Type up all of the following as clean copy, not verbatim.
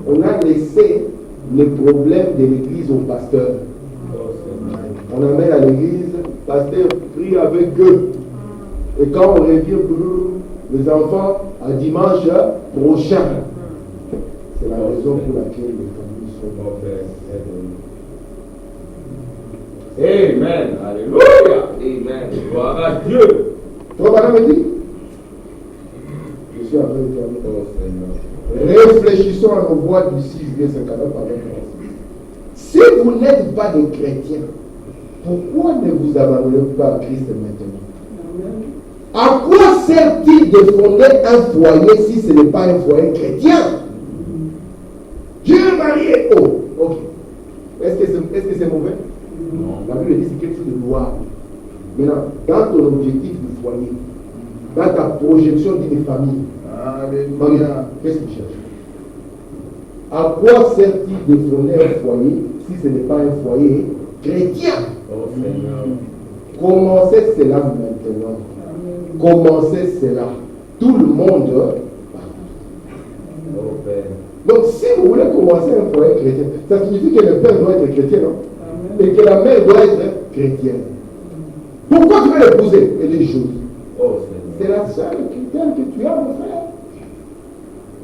on a laissé les problèmes de l'église au pasteur. On amène à l'église, pasteur prie avec eux. Et quand on revient, les enfants, à dimanche prochain. C'est la raison pour laquelle les familles sont mauvaises. Amen. Alléluia. Amen. Gloire à Dieu. Toi, madame me dit, je suis en train de terminer. Réfléchissons à nos voix du 6 juillet 59 avec nous. Si vous n'êtes pas des chrétiens, pourquoi ne vous abandonnez pas à Christ maintenant? À quoi sert-il de fonder un foyer si ce n'est pas un foyer chrétien? Dieu marié. Oh, ok. Est-ce que c'est mauvais? Non. La Bible dit que c'est quelque chose de louable. Maintenant, dans ton objectif du foyer, dans ta projection d'une famille, qu'est-ce que tu cherches? À quoi sert-il de fonder un foyer si ce n'est pas un foyer chrétien? Commencez cela maintenant. Commencez cela. Tout le monde. Donc, si vous voulez commencer un foyer chrétien, ça signifie que le père doit être chrétien, non? Et que la mère doit être chrétienne. Pourquoi tu veux l'épouser? Elle est jolie. C'est la seule critère que tu as, mon frère.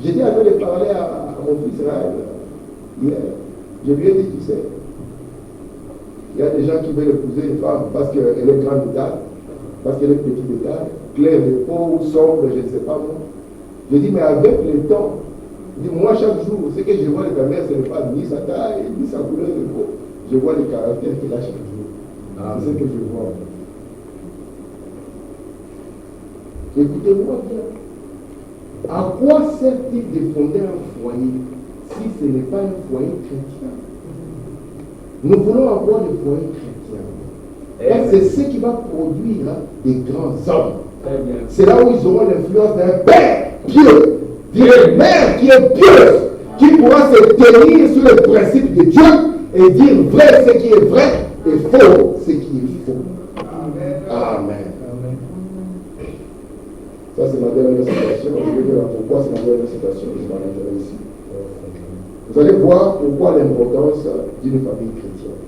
J'étais en train de parler à mon fils Israël hier. Je lui ai dit, tu sais, il y a des gens qui veulent épouser une femme parce qu'elle est grande de taille, parce qu'elle est petite de taille, claire de peau, sombre, je ne sais pas moi. Je dis, mais avec le temps, je dis, moi chaque jour, ce que je vois de ta mère, ce n'est pas ni sa taille, ni sa couleur de peau. Je vois les caractères qu'elle a chaque jour. C'est ce que je vois. Écoutez-moi bien. À quoi sert-il de fonder un foyer si ce n'est pas un foyer chrétien? Nous voulons avoir des foyers chrétiens. Et c'est ce qui va produire des grands hommes. C'est là où ils auront l'influence d'un père pieux, d'une mère qui est pieuse, qui pourra se tenir sur le principe de Dieu et dire vrai ce qui est vrai et faux ce qui est faux. Amen. Ça, c'est ma dernière citation. Je vais dire pourquoi c'est ma dernière citation. Je m'arrêterai ici. Vous allez voir pourquoi l'importance d'une famille chrétienne.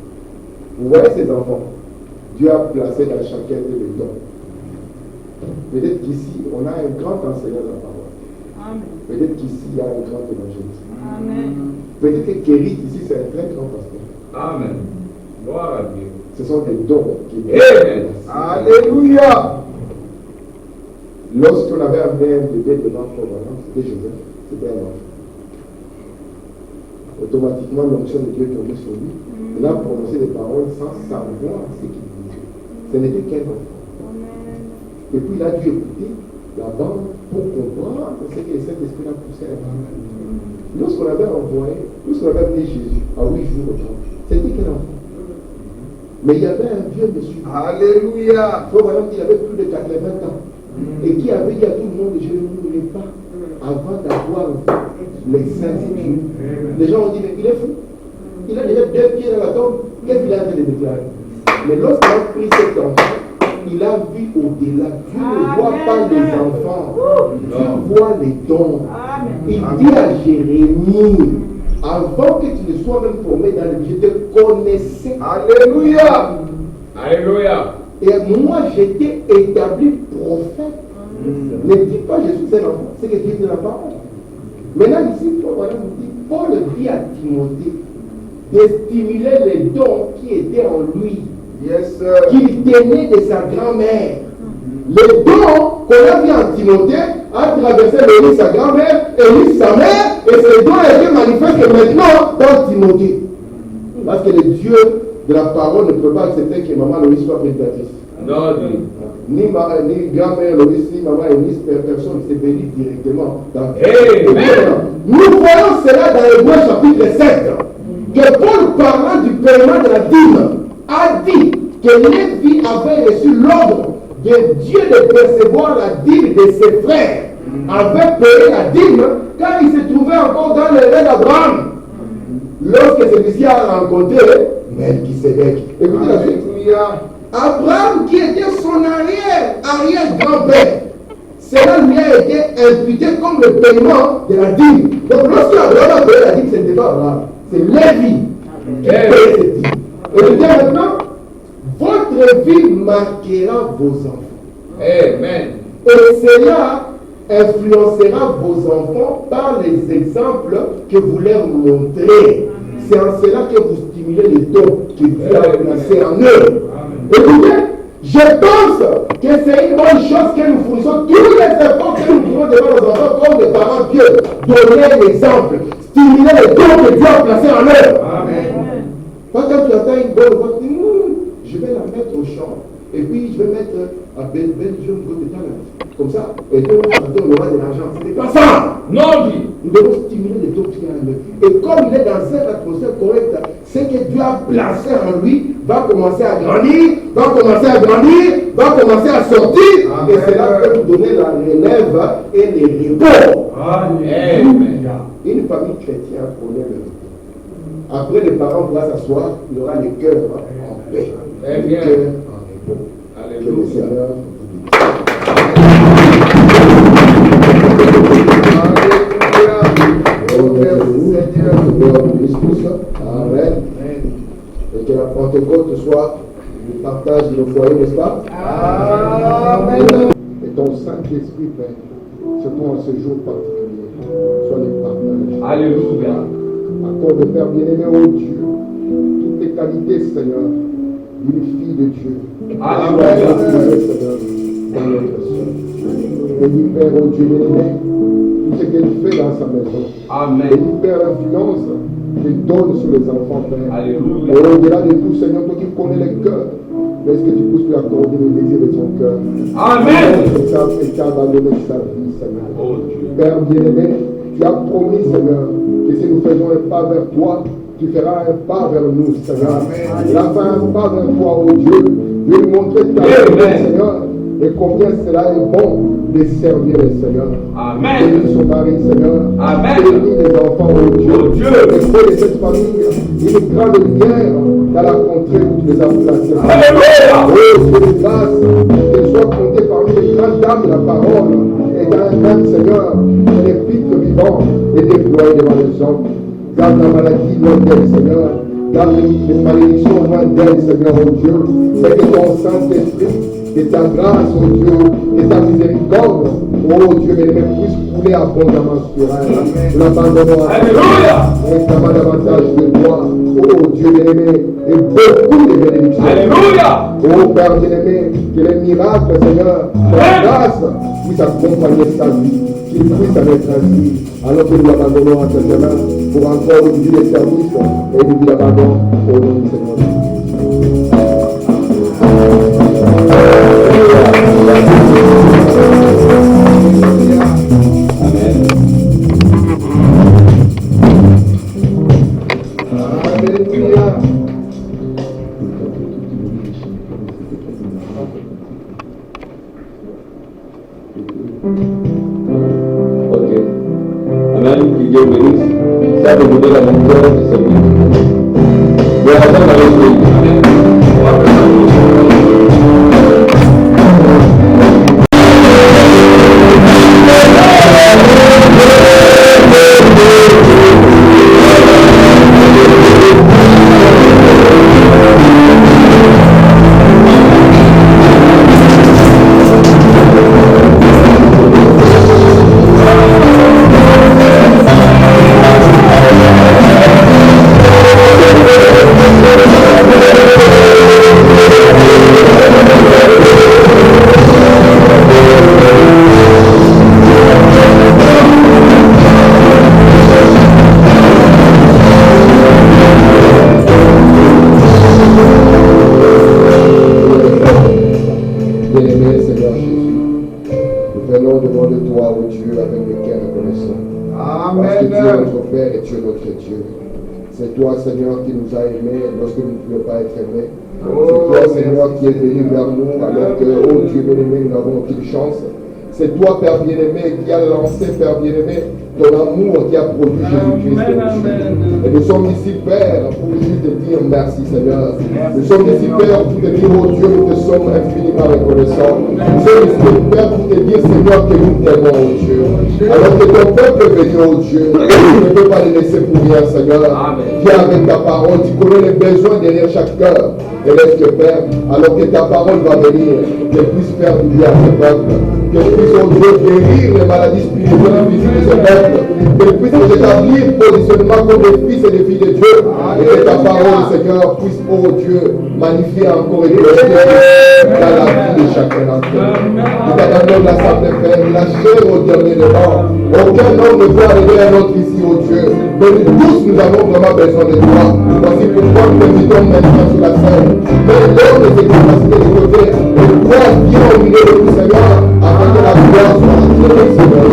Vous voyez ces enfants, Dieu a placé dans chacun des dons. Peut-être qu'ici, on a un grand enseignant de la parole. Peut-être qu'ici, il y a un grand évangéliste. Peut-être que Kérit, ici, c'est un très grand pasteur. Amen. Gloire à Dieu. Ce sont des dons qui Amen. Alléluia. Lorsqu'on avait amené un bébé devant Frère, c'était Joseph, c'était un enfant. Automatiquement, l'onction de Dieu tombait sur lui. Il a prononcé des paroles sans savoir ce qu'il disait. Ce n'était qu'un enfant. Et puis il a dû écouter la bande pour comprendre ce que le Saint-Esprit a poussé à faire. Lorsqu'on avait envoyé, lorsqu'on avait amené Jésus à 8 jours au temple, c'était qu'un enfant. Mais il y avait un vieux monsieur. Alléluia. Il avait plus de 80 ans. Et qui avait dit à tout le monde, je ne mourrai pas avant d'avoir les saints de Dieu. Les gens ont dit, mais il est fou. Il a déjà 2 pieds dans la tombe. Qu'est-ce qu'il a en train de déclarer? Mais lorsqu'il a pris cet enfant, il a vu au-delà. Dieu ne voit pas les enfants. Dieu voit les dons. Il dit à Jérémie, avant que tu ne sois même formé dans le vie, je te connaissais. Alléluia. Alléluia. Et moi, j'étais établi prophète. Ne dis pas je suis un enfant, c'est que Dieu de la parole. Maintenant, ici, Paul dit à Timothée de stimuler les dons qui étaient en lui, qu'il tenait de sa grand-mère. Les dons qu'on a vu en Timothée a traversé Élie, sa grand-mère, Élie, sa mère, et ces dons étaient manifestés maintenant dans Timothée. Parce que le Dieu de la parole ne peut pas accepter que maman Loïs soit prédicatrice. Non, ni grand-mère Loïs, ni maman Eunice, personne ne s'est béni directement. Nous voyons cela dans Hébreux chapitre 7. Que Paul, parlant du paiement de la dîme, a dit que Lévi avait reçu l'ordre de Dieu de percevoir la dîme de ses frères. Avait payé la dîme quand il se trouvait encore dans le règne d'Abraham. Lorsque celui-ci a rencontré Melchisédek. Écoutez la suite. Abraham, qui était son arrière-grand-père, cela lui a été imputé comme le paiement de la dîme. Donc lorsqu'Abraham a payé la dîme, ce n'était pas là. C'est Lévi qui paye cette dîme. Et je dis maintenant, votre vie marquera vos enfants. Amen. Et cela influencera vos enfants par les exemples que vous leur montrez. C'est en cela que vous stimulez les dons que Dieu a placés en eux. Écoutez, je pense que c'est une bonne chose que nous fournissons tous les efforts que nous pouvons devant nos enfants comme des parents pieux. Donner l'exemple, stimuler les dons que Dieu a placés en eux. Amen. Pas quand tu attends une bonne voix, tu dis, je vais la mettre au champ. Et puis je vais mettre à Belgium de talent. Comme ça, et puis on aura de l'argent. Ce n'est pas ça. Non, oui. Nous devons stimuler les dons qui sont en eux. Et comme il est dans cette atmosphère correcte, ce que Dieu a placé en lui va commencer à grandir, va commencer à sortir. Amen. Et c'est là que nous donner la relève et les repos. Amen. Une famille chrétienne connaît le repos. Après, les parents vont s'asseoir, il y aura le cœur en paix. Le cœur en repos. Que le Seigneur vous Amen. Et que la Pentecôte soit le partage de nos foyers, n'est-ce pas? Amen. Et ton Saint-Esprit, Père, surtout en ce jour particulier, soit le partage. Alléluia. Accorde, Père bien-aimé, oh Dieu, toutes les qualités, Seigneur, d'une fille de Dieu. Amen. Seigneur, dans notre soeur. Et lui, Père, oh Dieu bien-aimé, tout ce qu'elle fait dans sa maison. Amen. Et lui, Père, l'influence qu'il donne sur les enfants, Père. Alléluia. Et au-delà de tout, Seigneur, toi qui connais les cœurs, est-ce que tu puisses lui accorder le désir de son cœur? Amen. Et tu as abandonné sa vie, Seigneur. Oh Dieu. Père bien-aimé, tu as promis, Seigneur, que si nous faisons un pas vers toi, tu feras un pas vers nous, Seigneur. Il a fait un pas vers toi, oh Dieu. De lui montrer ta vie, Seigneur. Et combien cela est bon de servir le Seigneur. Amen. Bénis son mari, Seigneur. Amen. Bénis les enfants, oh Dieu. Oh Dieu. Et fais de cette famille une grande lumière dans la contrée où tu les as placés. Alléluia. Oh Dieu de grâce, qu'ils soient comptés parmi les grandes dames de la parole. Et dans un même Seigneur, les pitres vivants et déployés devant les hommes. Garde la maladie loin d'elle, Seigneur. Garde les malédictions loin d'elle, Seigneur, oh Dieu. C'est que ton Saint-Esprit, que ta grâce, oh Dieu, que ta miséricorde, oh Dieu, puisse couler abondamment sur elle. Nous l'abandonnons à Alléluia. réclamant davantage de toi, oh Dieu bien-aimé, et beaucoup de bénédictions. Alléluia. Oh Père bien-aimé, que les miracles, Seigneur, ta grâce puisse accompagner sa vie, qu'il puisse en être ainsi, alors que nous l'abandonnons à tes mains pour encore une vie de service et une vie d'abandon au nom du Seigneur. Alléluia. Ok. Amen. Que Dieu bénisse. Ça veut donner la même cœur de servir. Mais avant d'aller au pays. Amen. On va faire C'est toi, Seigneur, qui nous a aimés lorsque nous ne pouvions pas être aimés. C'est toi, Seigneur, qui est venu vers nous alors que, oh Dieu bien-aimé, nous n'avons aucune chance. C'est toi, Père bien-aimé, qui a lancé, Père bien-aimé, ton amour qui a produit Jésus-Christ. Et Nous sommes ici, Père, pour juste te dire merci, Seigneur. Nous sommes ici, Père, pour te dire, oh Dieu, nous te sommes infiniment reconnaissants. Nous sommes ici, Père, pour te dire, Seigneur, que nous t'aimons, oh Dieu. Alors que ton peuple est venu, oh Dieu, tu ne peux pas les laisser pour rien, Seigneur. Viens avec ta parole, tu connais les besoins derrière chaque cœur. Et laisse-le, Père, alors que ta parole va venir, qu'elle puisse faire du bien à ce peuple. Qu'elle puisse, oh Dieu, guérir les maladies spirituelles et physiques de ce peuple. Qu'elle puisse établir positionnement comme des fils et des filles de Dieu. Et que ta parole, Seigneur, puisse, oh Dieu, magnifier encore et glorifier dans la vie de chacun d'entre nous. Nous t'abandonnons la simple Père, la chair au dernier devant. Aucun homme ne peut arriver à notre ici, oh Dieu. Mais nous tous, nous avons vraiment besoin de toi. Voici pourquoi nous t'invitons maintenant sur la scène. Mais l'homme de ses capacités de côté, et toi, viens au milieu de nous, Seigneur, afin que la gloire soit attirée, Seigneur.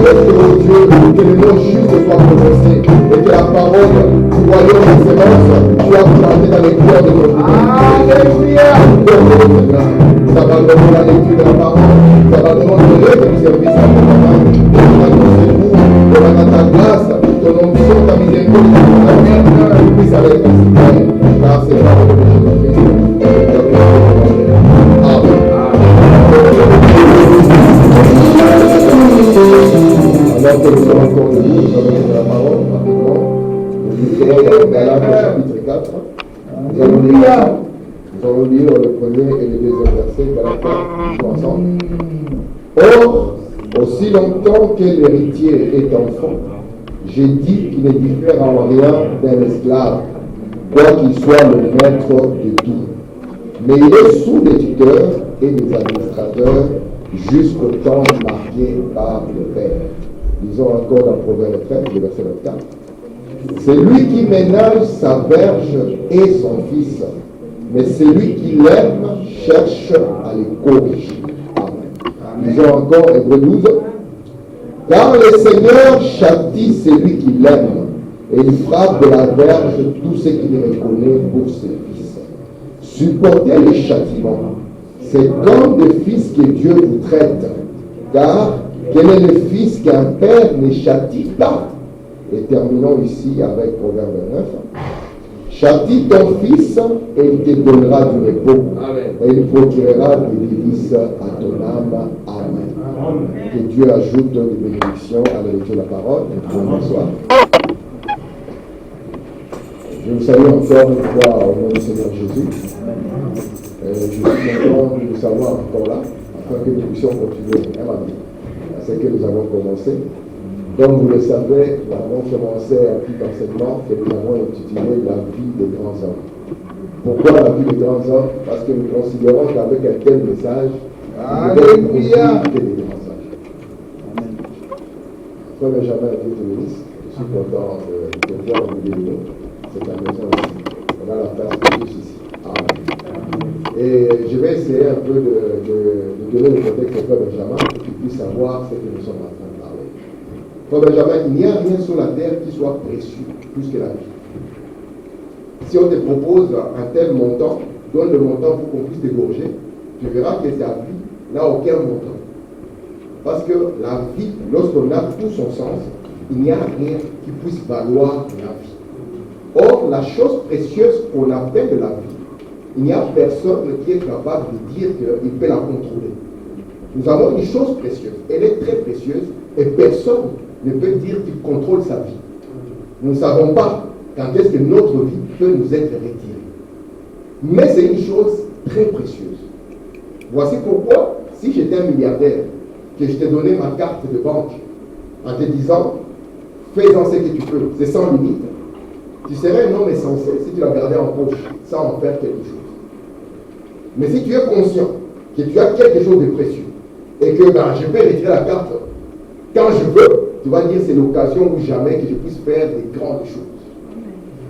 Laisse, oh Dieu, que le nom juste soit prononcé et que la parole du royaume d'excellence soit plantée dans les cœurs de nos vies. Alléluia! Nous abandonnons la lecture de la parole, nous abandonnons le rêve du service à ton travail. Nous secours, demandons ta grâce, ton onction, ta miséricorde, ta vie, tu puisses avec ta citoyenne, car c'est la parole de Jésus-Christ. Amen. Alors que nous sommes encore debout, nous allons lire la parole rapidement. Nous serons dans Galates chapitre 4. Nous allons lire le premier et le deuxième verset, Galates, tous ensemble. Or, aussi longtemps que l'héritier est enfant, j'ai dit qu'il ne diffère en rien d'un esclave, quoiqu'il soit le maître de tout. Mais il est sous des tuteurs et des administrateurs jusqu'au temps marqué par le Père. Lisons encore dans Proverbe 13, le verset 24. C'est lui qui ménage sa verge et son fils, mais celui qui l'aime cherche à les corriger. Amen. Lisons encore Hébreux 12. Car le Seigneur châtie celui qui l'aime, et il frappe de la verge tout ce qu'il reconnaît pour ses fils. Supportez les châtiments. C'est comme des fils que Dieu vous traite. Car quel est le fils qu'un père ne châtie pas? Et terminons ici avec Proverbe 9. Châtie ton fils et il te donnera du repos. Amen. Et il procurera des délices à ton âme. Amen. Amen. Que Dieu ajoute des bénédictions à la lecture de la parole. Bonsoir. Je vous salue encore une fois au nom du Seigneur Jésus. Je suis content de vous savoir encore là, afin que nous puissions continuer à ce que nous avons commencé. Comme vous le savez, nous avons commencé un petit enseignement que nous avons intitulé La vie des grands hommes. Pourquoi la vie des grands hommes? Parce que nous considérons qu'avec un tel message, nous devons construire des grands hommes. Frère Benjamin, Dieu te bénisse. Je suis content de te voir au milieu de nous. C'est ta maison ici. On a la place de tous ici. Amen. Et je vais essayer un peu de donner le contexte au Frère Benjamin pour qu'il puisse savoir ce que nous sommes en train de parler. Frère Benjamin, il n'y a rien sur la terre qui soit précieux plus que la vie. Si on te propose un tel montant, donne le montant pour qu'on puisse t'égorger, tu verras que ta vie n'a aucun montant. Parce que la vie, lorsqu'on a tout son sens, il n'y a rien qui puisse valoir la vie. Or, la chose précieuse qu'on appelle de la vie, il n'y a personne qui est capable de dire qu'il peut la contrôler. Nous avons une chose précieuse, elle est très précieuse, et personne ne peut dire qu'il contrôle sa vie. Nous ne savons pas quand est-ce que notre vie peut nous être retirée. Mais c'est une chose très précieuse. Voici pourquoi, si j'étais un milliardaire, que je t'ai donné ma carte de banque en te disant, fais-en ce que tu peux, c'est sans limite, tu serais un homme insensé si tu la gardais en poche sans en faire quelque chose. Mais si tu es conscient que tu as quelque chose de précieux et que je peux retirer la carte quand je veux, tu vas dire c'est l'occasion ou jamais que je puisse faire des grandes choses.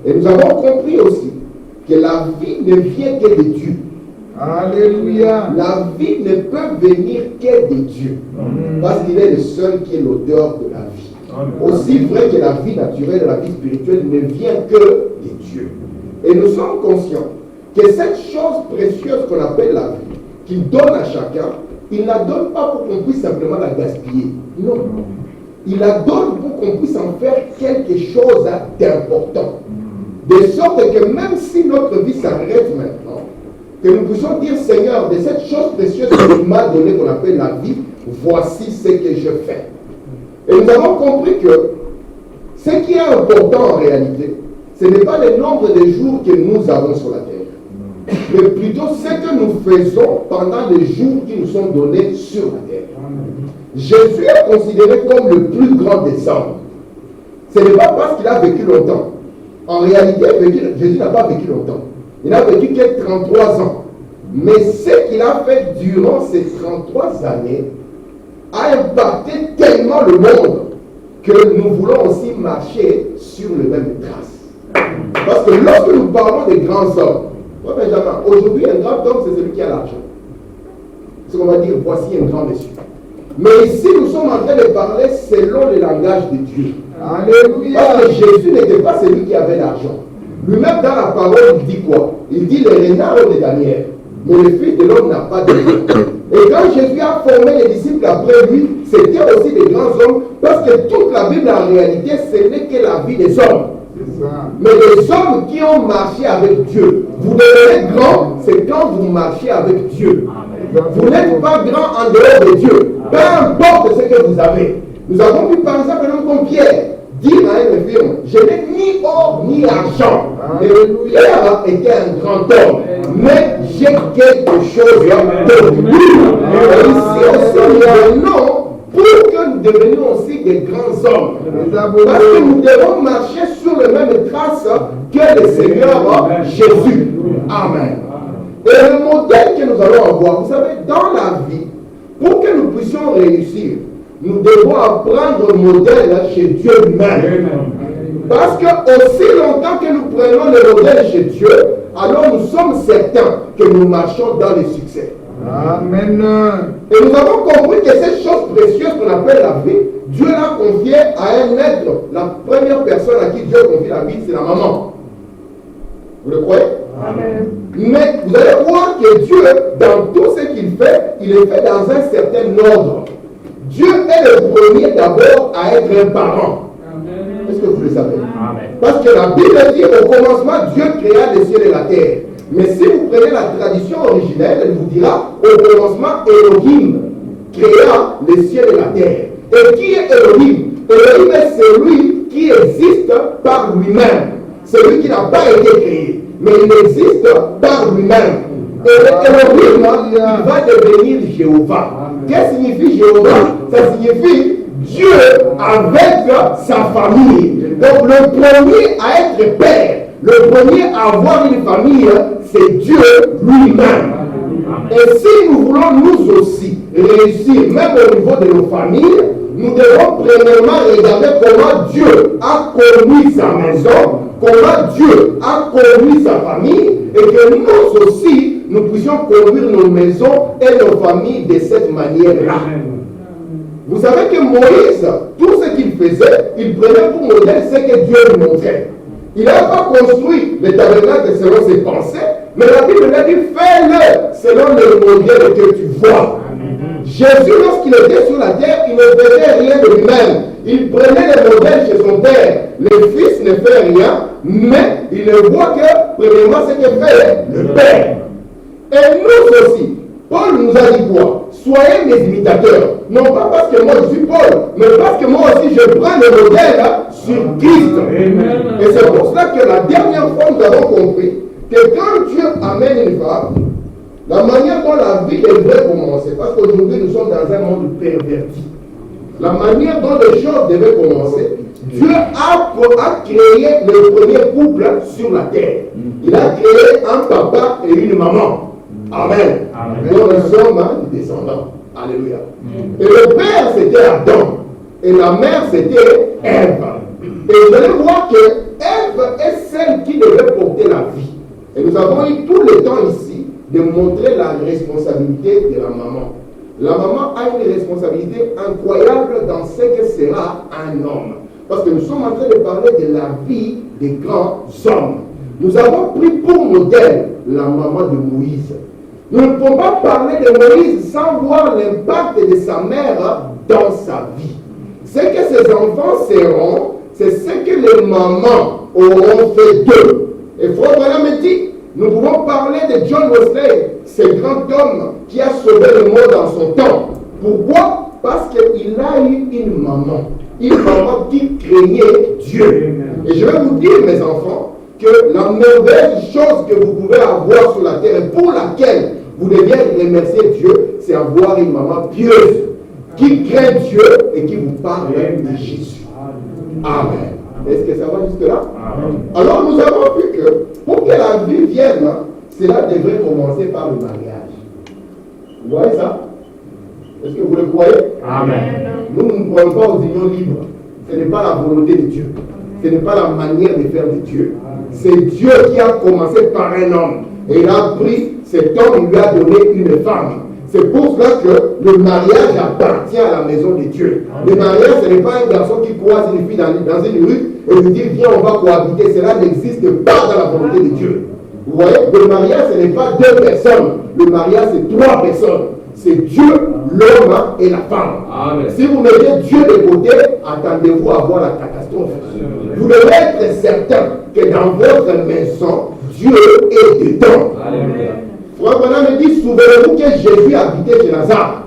Et nous avons compris aussi que la vie ne vient que de Dieu. Alléluia. La vie ne peut venir que de Dieu. Parce qu'il est le seul qui est l'auteur de la vie. Aussi vrai que la vie naturelle et la vie spirituelle ne vient que de Dieu. Et nous sommes conscients que cette chose précieuse qu'on appelle la vie, qu'il donne à chacun, il ne la donne pas pour qu'on puisse simplement la gaspiller. Non. Il la donne pour qu'on puisse en faire quelque chose d'important. De sorte que même si notre vie s'arrête maintenant, que nous puissions dire, Seigneur, de cette chose précieuse que tu m'as donnée, qu'on appelle la vie, voici ce que je fais. Et nous avons compris que ce qui est important en réalité, ce n'est pas le nombre de jours que nous avons sur la terre, mais plutôt ce que nous faisons pendant les jours qui nous sont donnés sur la terre. Jésus est considéré comme le plus grand des hommes. Ce n'est pas parce qu'il a vécu longtemps. En réalité, Jésus n'a pas vécu longtemps. Il n'a vécu que 33 ans. Mais ce qu'il a fait durant ces 33 années a impacté tellement le monde que nous voulons aussi marcher sur les mêmes traces. Parce que lorsque nous parlons des grands hommes, moi Benjamin, aujourd'hui un grand homme c'est celui qui a l'argent. C'est ce qu'on va dire, voici un grand monsieur. Mais ici nous sommes en train de parler selon le langage de Dieu. Alléluia. Parce que Jésus n'était pas celui qui avait l'argent. Lui-même dans la parole il dit quoi? Il dit les renards ont des danières, mais le Fils de l'homme n'a pas de vie. Et quand Jésus a formé les disciples après lui, c'était aussi des grands hommes, parce que toute la Bible en réalité, ce n'est que la vie des hommes. Mais les hommes qui ont marché avec Dieu, vous devenez grand, c'est quand vous marchez avec Dieu. Vous n'êtes pas grand en dehors de Dieu, peu importe ce que vous avez. Nous avons vu par exemple un homme comme Pierre dire à une firme, je n'ai ni or ni argent. Mais Pierre était un grand homme, mais j'ai quelque chose de lui. Et ici aussi nous venons pour que nous devenions aussi des grands hommes. Parce que nous devons marcher sur les mêmes traces que le Seigneur Jésus. Amen. Et le modèle que nous allons avoir, vous savez, dans la vie, pour que nous puissions réussir, nous devons apprendre le modèle chez Dieu lui-même. Parce que aussi longtemps que nous prenons le modèle chez Dieu, alors nous sommes certains que nous marchons dans le succès. Amen. Et nous avons compris que cette chose précieuse qu'on appelle la vie, Dieu l'a confiée à un être. La première personne à qui Dieu confie la vie, c'est la maman. Vous le croyez? Amen. Mais vous allez voir que Dieu, dans tout ce qu'il fait, il est fait dans un certain ordre. Dieu est le premier d'abord à être un parent. Est-ce que vous le savez? Amen. Parce que la Bible dit au commencement, Dieu créa les cieux et la terre. Mais si vous prenez la tradition originelle, elle vous dira au commencement, Elohim créa les cieux et la terre. Et qui est Elohim? Elohim est celui qui existe par lui-même. Celui qui n'a pas été créé, mais il existe par lui-même. Et Elohim, il va devenir Jéhovah. Qu'est-ce que signifie Jéhovah? Ça signifie Dieu avec sa famille. Donc le premier à être père, le premier à avoir une famille, c'est Dieu lui-même. Et si nous voulons nous aussi réussir, même au niveau de nos familles, nous devons premièrement regarder comment Dieu a conduit sa maison, comment Dieu a conduit sa famille, et que nous aussi, nous puissions conduire nos maisons et nos familles de cette manière-là. Vous savez que Moïse, tout ce qu'il faisait, il prenait pour modèle ce que Dieu lui montrait. Il n'a pas construit le tabernacle selon ses pensées, mais la Bible lui a dit, fais-le selon le modèle que tu vois. Jésus, lorsqu'il était sur la terre, il ne faisait rien de lui-même. Il prenait les modèles chez son père. Le fils ne fait rien, mais il ne voit que, premièrement, ce que fait le père. Et nous aussi, Paul nous a dit quoi? Soyez mes imitateurs. Non pas parce que moi je suis Paul, mais parce que moi aussi je prends le modèle sur Christ. Amen. Et c'est pour cela que la dernière fois nous avons compris que quand Dieu amène une femme, la manière dont la vie devrait commencer, parce qu'aujourd'hui nous sommes dans un monde perverti, la manière dont les choses devaient commencer, Dieu a créé le premier couple sur la terre. Il a créé un papa et une maman. Amen. Donc nous sommes des descendants. Alléluia. Et le père c'était Adam. Et la mère c'était Ève. Et vous allez voir que Ève est celle qui devait porter la vie. Et nous avons eu tout le temps ici de montrer la responsabilité de la maman. La maman a une responsabilité incroyable dans ce que sera un homme. Parce que nous sommes en train de parler de la vie des grands hommes. Nous avons pris pour modèle la maman de Moïse. Nous ne pouvons pas parler de Moïse sans voir l'impact de sa mère dans sa vie. Ce que ces enfants seront, c'est ce que les mamans auront fait d'eux. Et Frère Branham me dit, nous pouvons parler de John Wesley, ce grand homme qui a sauvé le monde dans son temps. Pourquoi? Parce qu'il a eu une maman qui craignait Dieu. Et je vais vous dire, mes enfants, que la merveilleuse chose que vous pouvez avoir sur la terre et pour laquelle vous devez remercier Dieu, c'est avoir une maman pieuse qui craint Dieu et qui vous parle de Jésus. Amen. Est-ce que ça va jusque-là? Alors nous avons vu que pour que la vie vienne, cela devrait commencer par le mariage. Vous voyez ça? Est-ce que vous le croyez? Amen. Nous ne croyons pas aux unions libres. Ce n'est pas la volonté de Dieu. Ce n'est pas la manière de faire de Dieu. C'est Dieu qui a commencé par un homme. Et il a pris cet homme, il lui a donné une femme. C'est pour cela que le mariage appartient à la maison de Dieu. Le mariage, ce n'est pas un garçon qui croise une fille dans une rue et lui dit viens, on va cohabiter. Cela n'existe pas dans la volonté de Dieu. Vous voyez, le mariage, ce n'est pas deux personnes. Le mariage, c'est trois personnes. C'est Dieu, l'homme et la femme. Amen. Si vous mettez Dieu de côté, attendez-vous à voir la catastrophe. Vous devez être certain que dans votre maison, Dieu est dedans. Frère Branham me dit, souvenez-vous que Jésus habitait chez Lazare.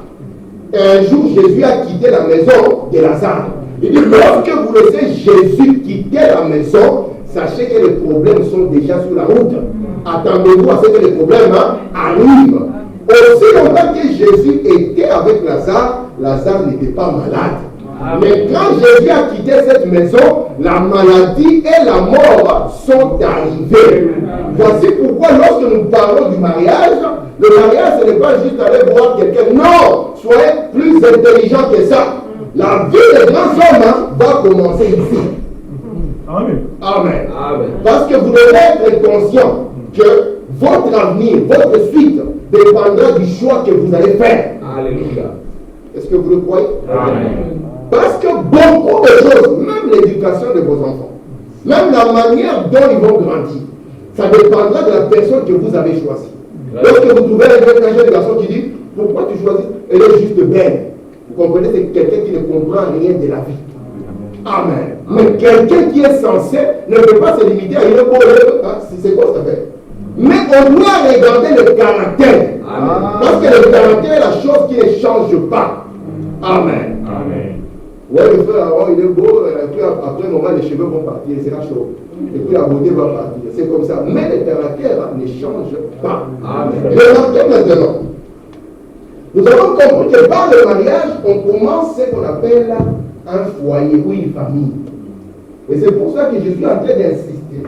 Et un jour, Jésus a quitté la maison de Lazare. Il dit, lorsque vous laissez Jésus quitter la maison, sachez que les problèmes sont déjà sur la route. Attendez-vous à ce que les problèmes arrivent. Aussi longtemps que Jésus était avec Lazare, Lazare n'était pas malade. Mais quand Jésus a quitté cette maison, la maladie et la mort sont arrivées. Voici pourquoi lorsque nous parlons du mariage, le mariage ce n'est pas juste aller voir quelqu'un. Non, soyez plus intelligent que ça. La vie des grands hommes va commencer ici. Amen. Amen. Amen. Parce que vous devez être conscient que votre avenir, votre suite dépendra du choix que vous allez faire. Alléluia. Est-ce que vous le croyez? Amen. Parce que beaucoup de choses, même l'éducation de vos enfants, même la manière dont ils vont grandir, ça dépendra de la personne que vous avez choisie. Lorsque vous trouvez un jeune garçon qui dit pourquoi tu choisis, elle est juste belle. Vous comprenez, c'est quelqu'un qui ne comprend rien de la vie. Amen. Mais quelqu'un qui est censé ne peut pas se limiter à une beau, c'est quoi ça fait? Mais on doit regarder le caractère. Amen. Parce que le caractère est la chose qui ne change pas. Amen. Amen. Ouais, le frère, oh, il est beau, et puis après un moment, les cheveux vont partir, il sera chaud. Et puis la beauté va partir. C'est comme ça. Mais le caractère ne change pas. Amen. Remarquez maintenant. Nous avons compris que par le mariage, on commence ce qu'on appelle un foyer ou une famille. Et c'est pour ça que je suis en train d'insister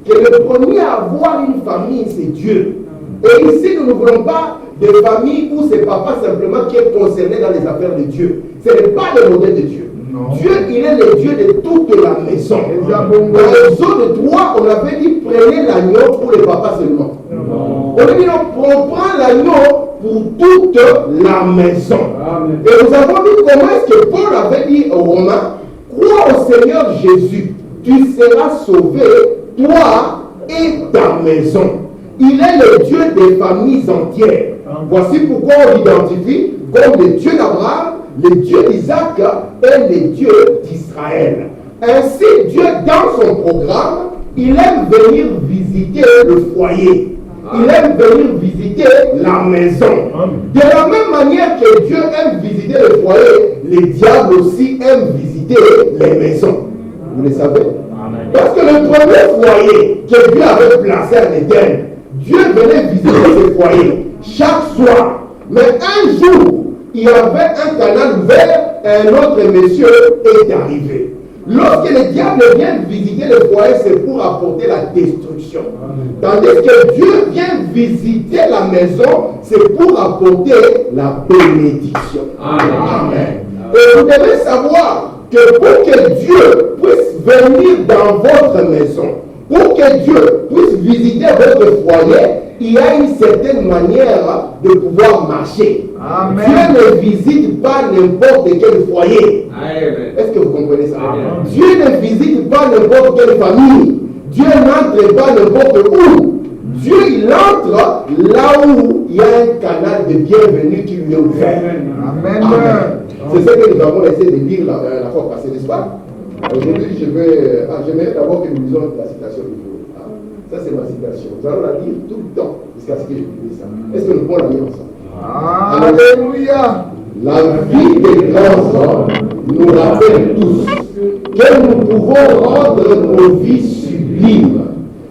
que le premier à avoir une famille, c'est Dieu. Et ici, nous ne voulons pas de famille où c'est papa simplement qui est concerné dans les affaires de Dieu. Ce n'est pas le modèle de Dieu. Non. Dieu, il est le Dieu de toute la maison. Dans Exode 3, on avait dit prenez l'agneau pour les papas seulement. Non. On a dit non, on prend l'agneau pour toute la maison. Amen. Et nous avons dit comment est-ce que Paul avait dit aux Romains, crois au Seigneur Jésus, tu seras sauvé, toi et ta maison. Il est le Dieu des familles entières. Voici pourquoi on l'identifie comme le Dieu d'Abraham, le Dieu d'Isaac et le Dieu d'Israël. Ainsi, Dieu, dans son programme, il aime venir visiter le foyer. Il aime venir visiter la maison. De la même manière que Dieu aime visiter le foyer, les diables aussi aiment visiter les maisons. Vous le savez? Parce que le premier foyer que Dieu avait placé en Éden, Dieu venait visiter ce foyer chaque soir. Mais un jour, il y avait un canal ouvert et un autre monsieur est arrivé. Lorsque le diable vient visiter le foyer, c'est pour apporter la destruction. Tandis que Dieu vient visiter la maison, c'est pour apporter la bénédiction. Amen. Et vous devez savoir que pour que Dieu puisse venir dans votre maison, pour que Dieu puisse visiter votre foyer, il y a une certaine manière de pouvoir marcher. Amen. Dieu ne visite pas n'importe quel foyer. Est-ce que vous comprenez ça? Amen. Dieu ne visite pas n'importe quelle famille. Dieu n'entre pas n'importe où. Dieu, il entre là où il y a un canal de bienvenue qui lui est ouvert. Amen. Amen. C'est ce que nous avons essayé de lire la fois passée, n'est-ce pas? Aujourd'hui, j'aimerais d'abord que nous lisions la citation du jour. Ça, c'est ma citation. Nous allons la lire tout le temps jusqu'à ce que je publie ça. Est-ce que nous pouvons la lire ensemble? Alléluia! La vie des grands hommes nous rappelle tous que nous pouvons rendre nos vies sublimes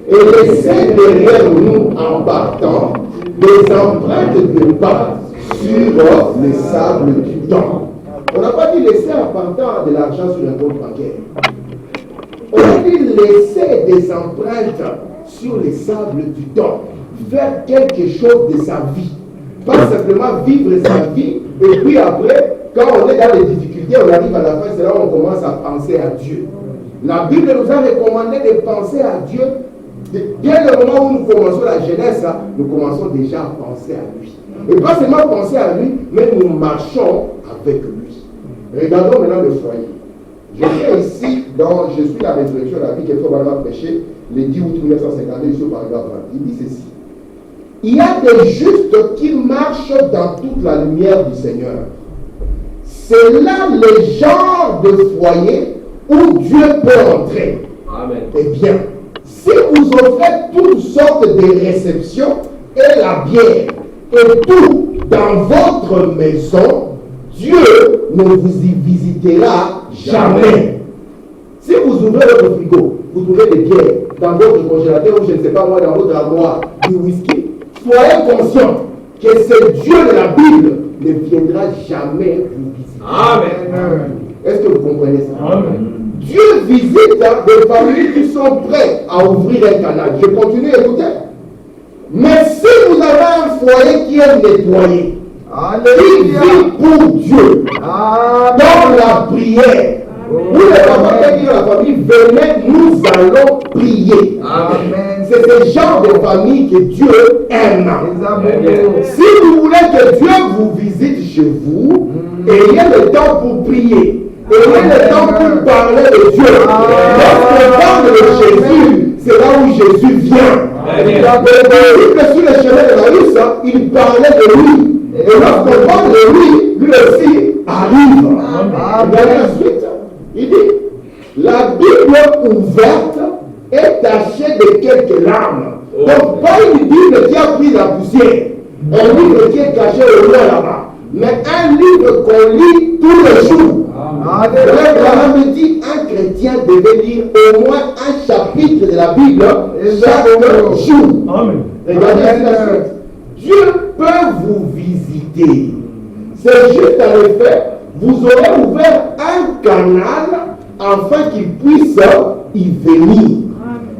et laisser derrière nous en partant des empreintes de pas sur les sables du temps. On n'a pas dit laisser en partant de l'argent sur un compte bancaire. On a dit laisser des empreintes sur les sables du temps, faire quelque chose de sa vie. Pas simplement vivre sa vie, et puis après, quand on est dans les difficultés, on arrive à la fin, c'est là où on commence à penser à Dieu. La Bible nous a recommandé de penser à Dieu. Dès le moment où nous commençons la jeunesse, nous commençons déjà à penser à lui. Et pas seulement penser à lui, mais nous marchons avec lui. Regardons maintenant le foyer. Je suis ici, je suis la résurrection de la vie qu'Efraim Balma a prêché le 10 août 1952 sur paragraphe 20. Il dit ceci. Il y a des justes qui marchent dans toute la lumière du Seigneur. C'est là le genre de foyer où Dieu peut entrer. Amen. Eh bien, si vous offrez toutes sortes de réceptions et la bière et tout dans votre maison, Dieu ne vous y visitera jamais. Si vous ouvrez votre frigo, vous trouvez des bières dans votre congélateur ou je ne sais pas moi, dans votre armoire, du whisky, soyez conscient que ce Dieu de la Bible ne viendra jamais vous visiter. Amen. Est-ce que vous comprenez ça? Amen. Dieu visite des familles qui sont prêtes à ouvrir un canal. Je continue à écouter. Mais si vous avez un foyer qui est nettoyé, qui vit pour Dieu, dans la prière, où les parents qui disent à la famille, venez, nous allons prier. Amen. C'est ce genre de famille que Dieu aime. Si vous voulez que Dieu vous visite chez vous, ayez le temps pour prier. Ayez le temps pour parler de Dieu. Lorsqu'on parle de Jésus, c'est là où Jésus vient. Sur le chemin de Maïs, il parlait de lui. Et lorsqu'on parle de lui, lui aussi arrive. Regardez la suite. Il dit, la Bible ouverte est tachée de quelques larmes. Donc pas une Bible qui a pris la poussière, un livre qui est caché au loin là-bas, mais un livre qu'on lit tous les jours. Le me dit, un chrétien devait lire au moins un chapitre de la Bible chaque jour. Amen. Regardez la suite. Dieu peut vous visiter. C'est juste en effet, vous aurez ouvert un canal afin qu'il puisse y venir.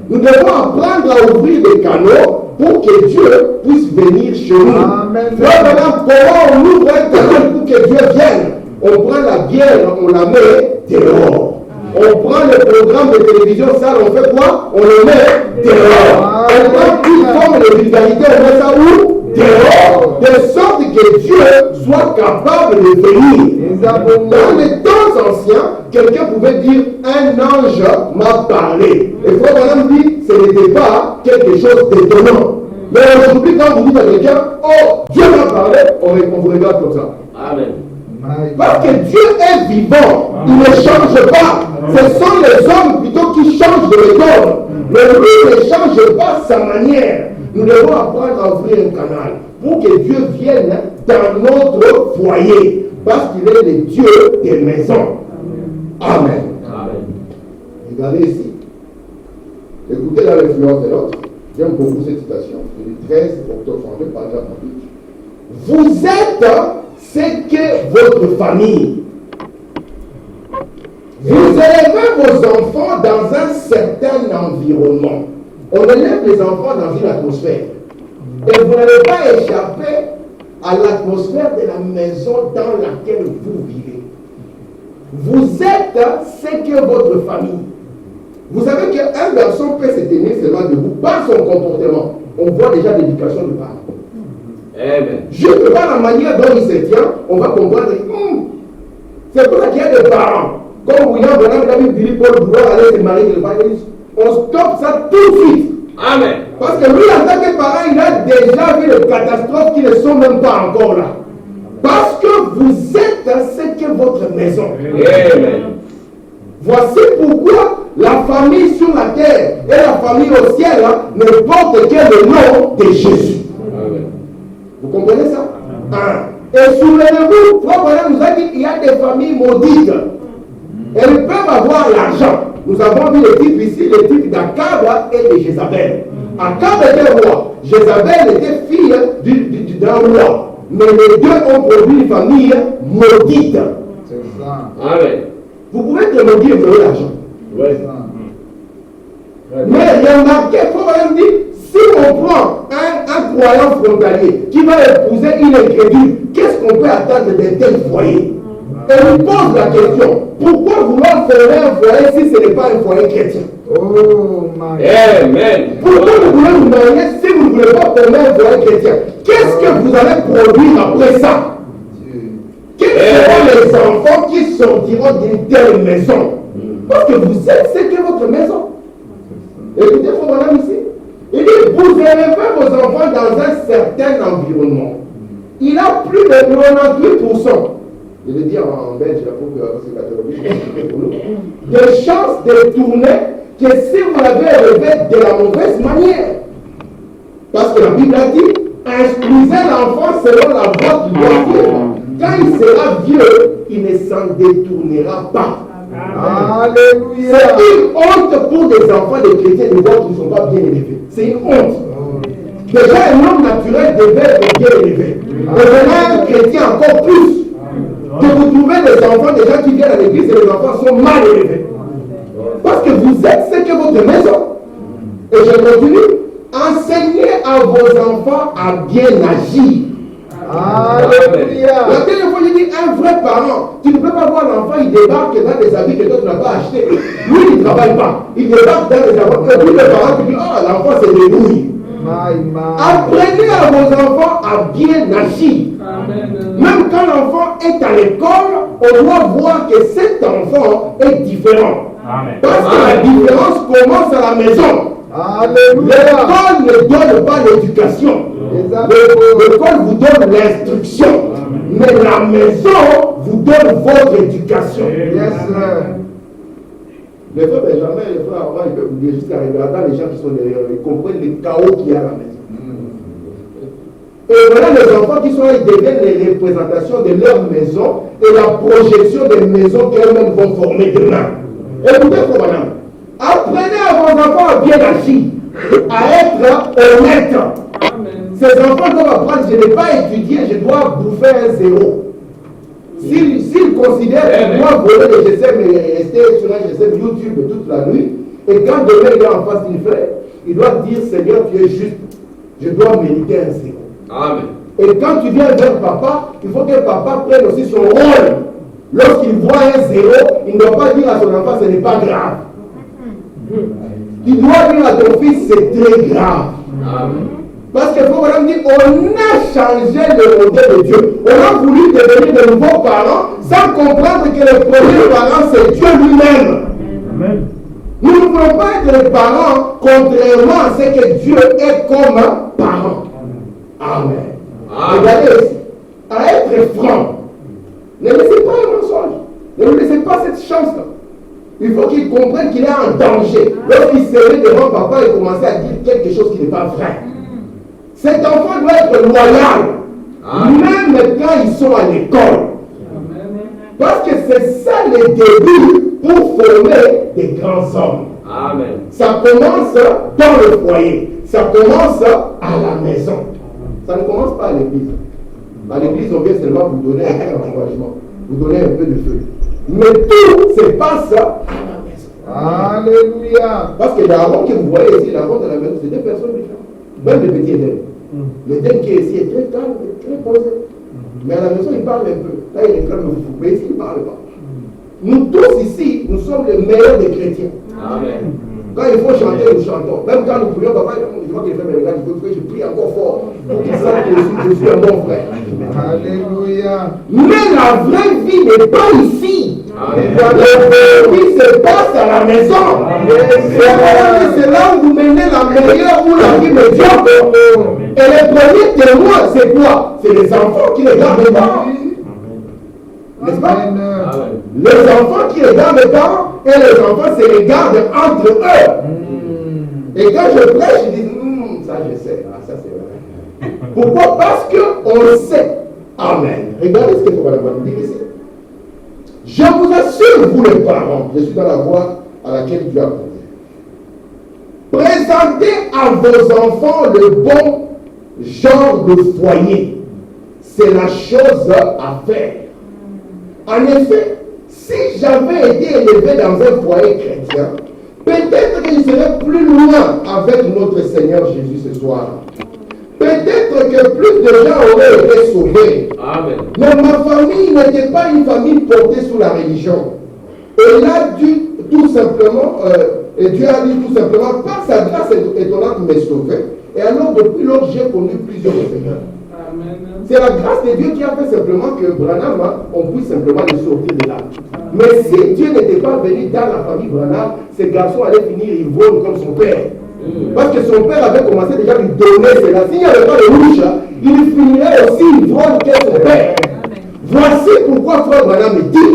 Nous devons apprendre à ouvrir des canaux pour que Dieu puisse venir chez nous. Maintenant, comment on ouvre un canal pour que Dieu vienne? On prend la bière, on la met dehors. On prend le programme de télévision, ça, on fait quoi? On le met dehors. On prend une forme de vulgarité, on met ça où? Dehors. De sorte que Dieu soit capable de venir. Dans les temps anciens, quelqu'un pouvait dire, un ange m'a parlé. Et Frère Branham dit, ce n'était pas quelque chose d'étonnant. Mais aujourd'hui, quand vous dites à quelqu'un, oh, Dieu m'a parlé, on vous regarde comme ça. Amen. Parce que Dieu est vivant, il ne change pas. Ce sont les hommes plutôt qui changent de méthode. Mais lui ne change pas sa manière. Nous devons apprendre à ouvrir un canal pour que Dieu vienne dans notre foyer. Parce qu'il est le Dieu des maisons. Amen. Amen. Regardez ici. Écoutez dans l'influence de l'autre. J'aime beaucoup cette citation. Le 13 octobre 32, paragraphe 8. Vous êtes ce que votre famille. Vous élevez vos enfants dans un certain environnement. On élève les enfants dans une atmosphère. Et vous n'allez pas échapper à l'atmosphère de la maison dans laquelle vous vivez. Vous êtes ce que votre famille. Vous savez qu'un garçon peut se tenir seulement debout par son comportement. On voit déjà l'éducation du parent. Amen. Juste par la manière dont il se tient, on va comprendre. C'est pour ça qu'il y a des parents. Comme William Branham a dit, Billy Paul vouloir aller se marier quelque part, on stoppe ça tout de suite. Amen. Parce que lui, en tant que parent, il a déjà vu des catastrophes qui ne sont même pas encore là. Parce que vous êtes ce qu'est votre maison. Amen. Voici pourquoi la famille sur la terre et la famille au ciel ne portent que le nom de Jésus. Amen. Vous comprenez ça? Et souvenez-vous, Frère Branham nous a dit qu'il y a des familles maudites. Elles peuvent avoir l'argent. Nous avons vu les types ici, les types d'Akab et de Jézabel. Akab était roi. Jézabel était fille d'un roi. Mais les deux ont produit une famille maudite. C'est ça. Amen. Vous pouvez te maudire et vous avez l'argent. Oui. Mais remarquez, il faut même dire, si on prend un croyant frontalier qui va épouser une incrédule, qu'est-ce qu'on peut attendre d'un tel foyer? Et on pose la question, pourquoi vouloir faire un foyer si ce n'est pas un foyer chrétien? Oh, my Amen. Pourquoi vous voulez vous marier si vous ne voulez pas former un foyer chrétien? Qu'est-ce que vous allez produire après ça? Dieu. Quels seront les enfants qui sortiront d'une telle maison? Parce que vous êtes ce qu'est votre maison. Écoutez, il faut voir ici. Il dit, vous élevez vos enfants dans un certain environnement. Il a plus de 98%. Je le dis en belge, il faut que c'est 90%. De chances de tourner que si vous l'avez élevé de la mauvaise manière. Parce que la Bible a dit, instruisez l'enfant selon la voie qu'il doit suivre. Quand il sera vieux, il ne s'en détournera pas. Alléluia. C'est une honte pour des enfants de chrétiens de voir qu'ils ne sont pas bien élevés. C'est une honte. Déjà, un homme naturel devait être bien élevé. Mais maintenant, un chrétien encore plus. Que vous trouvez des enfants, des gens qui viennent à l'église et les enfants sont mal élevés. Parce que vous êtes ce que votre maison. Et je continue. Enseignez à vos enfants à bien agir. Alléluia. La dernière fois, j'ai dit, un vrai parent, tu ne peux pas voir l'enfant, il débarque dans des habits que toi tu n'as pas achetés. Lui, il ne travaille pas. Il débarque dans des habits. Et puis le parent qui dit, oh, l'enfant, c'est des nouilles. Apprenez à vos enfants à bien agir. Même quand l'enfant est à l'école, on doit voir que cet enfant est différent. Amen. Parce que la différence commence à la maison. L'école ne donne pas l'éducation. L'école vous donne l'instruction. Mais la maison vous donne votre éducation. Yes, sir. Les frères Benjamin, les frères Armand, ils peuvent vous dire jusqu'à regarder les gens qui sont derrière, ils comprennent le chaos qu'il y a à la maison. Et voilà les enfants qui sont là, ils deviennent les représentations de leur maison et la projection des maisons qu'elles-mêmes vont former demain. Écoutez, frère Benjamin, apprenez à vos enfants à bien agir, à être honnêtes. Ces enfants doivent apprendre, je n'ai pas étudié, je dois bouffer un zéro. S'ils considèrent que moi voler des GSM et rester sur un GSM YouTube toute la nuit, et quand demain il est en face d'une fête, il doit dire Seigneur, tu es juste, je dois mériter un zéro. Amen. Et quand tu viens vers papa, il faut que papa prenne aussi son rôle. Lorsqu'il voit un zéro, il ne doit pas dire à son enfant ce n'est pas grave. Il doit dire à ton fils c'est très grave. Amen. Parce qu'il faut vraiment dire, on a changé le modèle de Dieu. On a voulu devenir de nouveaux parents sans comprendre que le premier parent, c'est Dieu lui-même. Amen. Nous ne voulons pas être des parents contrairement à ce que Dieu est comme parent. Amen. Regardez ici, à être franc. Ne laissez pas un mensonge. Ne lui laissez pas cette chance-là. Il faut qu'il comprenne qu'il est en danger. Lorsqu'il serait devant papa et commencer à dire quelque chose qui n'est pas vrai. Cet enfant doit être loyal, même quand ils sont à l'école. Parce que c'est ça le début pour former des grands hommes. Amen. Ça commence dans le foyer, ça commence à la maison. Ça ne commence pas à l'église. À l'église, on vient seulement vous donner un peu d'encouragement, vous donner un peu de feu. Mais tout se passe à la maison. Alléluia. Parce que l'avant que vous voyez ici, l'avant de la maison, c'est deux personnes différentes. Même le petit Éden. L'Éden qui est ici est très calme, très posé. Mais à la maison, il parle un peu. Là, il est calme, mais ici, il ne parle pas. Nous tous ici, nous sommes les meilleurs des chrétiens. Amen. Quand il faut chanter, nous chantons. Même quand nous prions, papa, je vois que les frères me regardent, il faut que je prie encore fort pour qu'ils sachent que je suis un bon frère. Alléluia. Mais la vraie vie n'est pas ici. Amen. La vraie vie se passe à la maison. C'est là où vous menez la meilleure ou la vie médiocre. Et les premiers témoins, c'est quoi? C'est les enfants qui regardent les parents. N'est-ce pas? Les enfants qui regardent les parents et les enfants se regardent entre eux. Et quand je prêche, je dis, ça je sais, ça c'est vrai. Pourquoi? Parce qu'on sait. Amen. Regardez ce qu'il faut nous dire ici. Je vous assure, vous les parents, je suis dans la voie à laquelle Dieu a conduit. Présentez à vos enfants le bon genre de foyer. C'est la chose à faire. En effet, si j'avais été élevé dans un foyer chrétien, peut-être que je serais plus loin avec notre Seigneur Jésus ce soir. Peut-être que plus de gens auraient été sauvés. Amen. Mais ma famille n'était pas une famille portée sous la religion. Et là, tout simplement, et Dieu a dit tout simplement, par sa grâce étonnante, m'est sauvé. Et alors, depuis lors, j'ai connu plusieurs seigneurs. C'est la grâce de Dieu qui a fait simplement que Branham, on puisse simplement le sortir de là. Mais si Dieu n'était pas venu dans la famille Branham, ces garçons allaient finir ivrognes comme son père. Parce que son père avait commencé déjà à lui donner cela. S'il n'y avait pas de rouge, il finirait aussi ivrogne que son père. Voici pourquoi Frère Branham dit,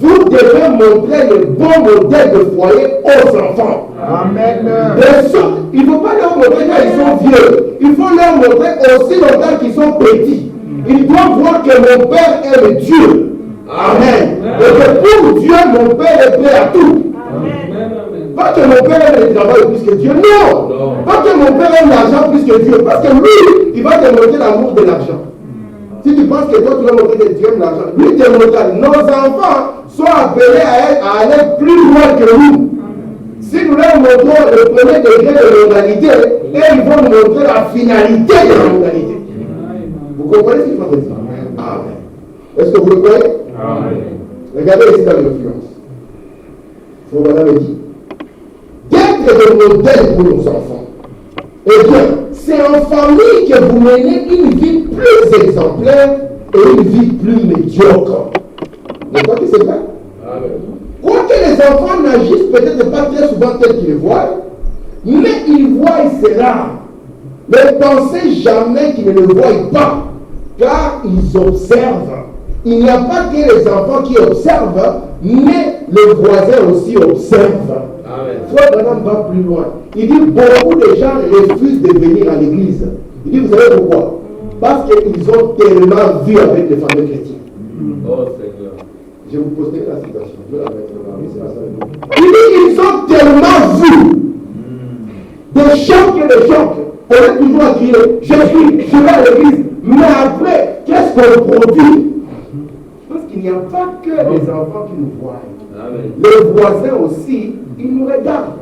vous devez montrer le bon modèle de foyer aux enfants. Amen. Il ne faut pas leur montrer quand ils sont vieux. Il faut leur montrer aussi longtemps qu'ils sont petits. Ils doivent voir que mon Père est le Dieu. Amen. Et que pour Dieu, mon Père est prêt à tout. Amen. Pas que mon Père aime le travail plus que Dieu. Non. Pas que mon Père aime l'argent plus que Dieu. Parce que lui, il va te montrer l'amour de l'argent. Si tu penses que toi, tu vas montrer que Dieu aime l'argent, lui te montrera. Nos enfants sont appelés à aller plus loin que nous. Si nous leur montrons le premier degré de l'oralité, et ils vont nous montrer la finalité de la mondialité. Vous comprenez ce qu'il faut dire? Amen. Est-ce que vous le croyez? Amen. Regardez ici dans l'influence. Frère Branham dit, d'être le modèle pour nos enfants. Eh bien, c'est en famille que vous menez une vie plus exemplaire et une vie plus médiocre. N'est-ce pas que c'est vrai? Amen. Quoique les enfants n'agissent peut-être pas très souvent tel qu'ils voient, mais ils voient cela. Ne pensez jamais qu'ils ne le voient pas, car ils observent. Il n'y a pas que les enfants qui observent, mais le voisin aussi observe. Frère Branham va plus loin. Il dit beaucoup de gens refusent de venir à l'église. Il dit, vous savez pourquoi? Parce qu'ils ont tellement vu avec les fameux chrétiens. Oh Seigneur. Je vous posterai la citation. Je vais la mettre là. Il dit, ils ont tellement vu des chocs et des chocs. On est toujours à crier, je vais à l'église. Mais après, qu'est-ce qu'on produit? Parce qu'il n'y a pas que les enfants qui nous voient. Amen. Les voisins aussi, ils nous regardent.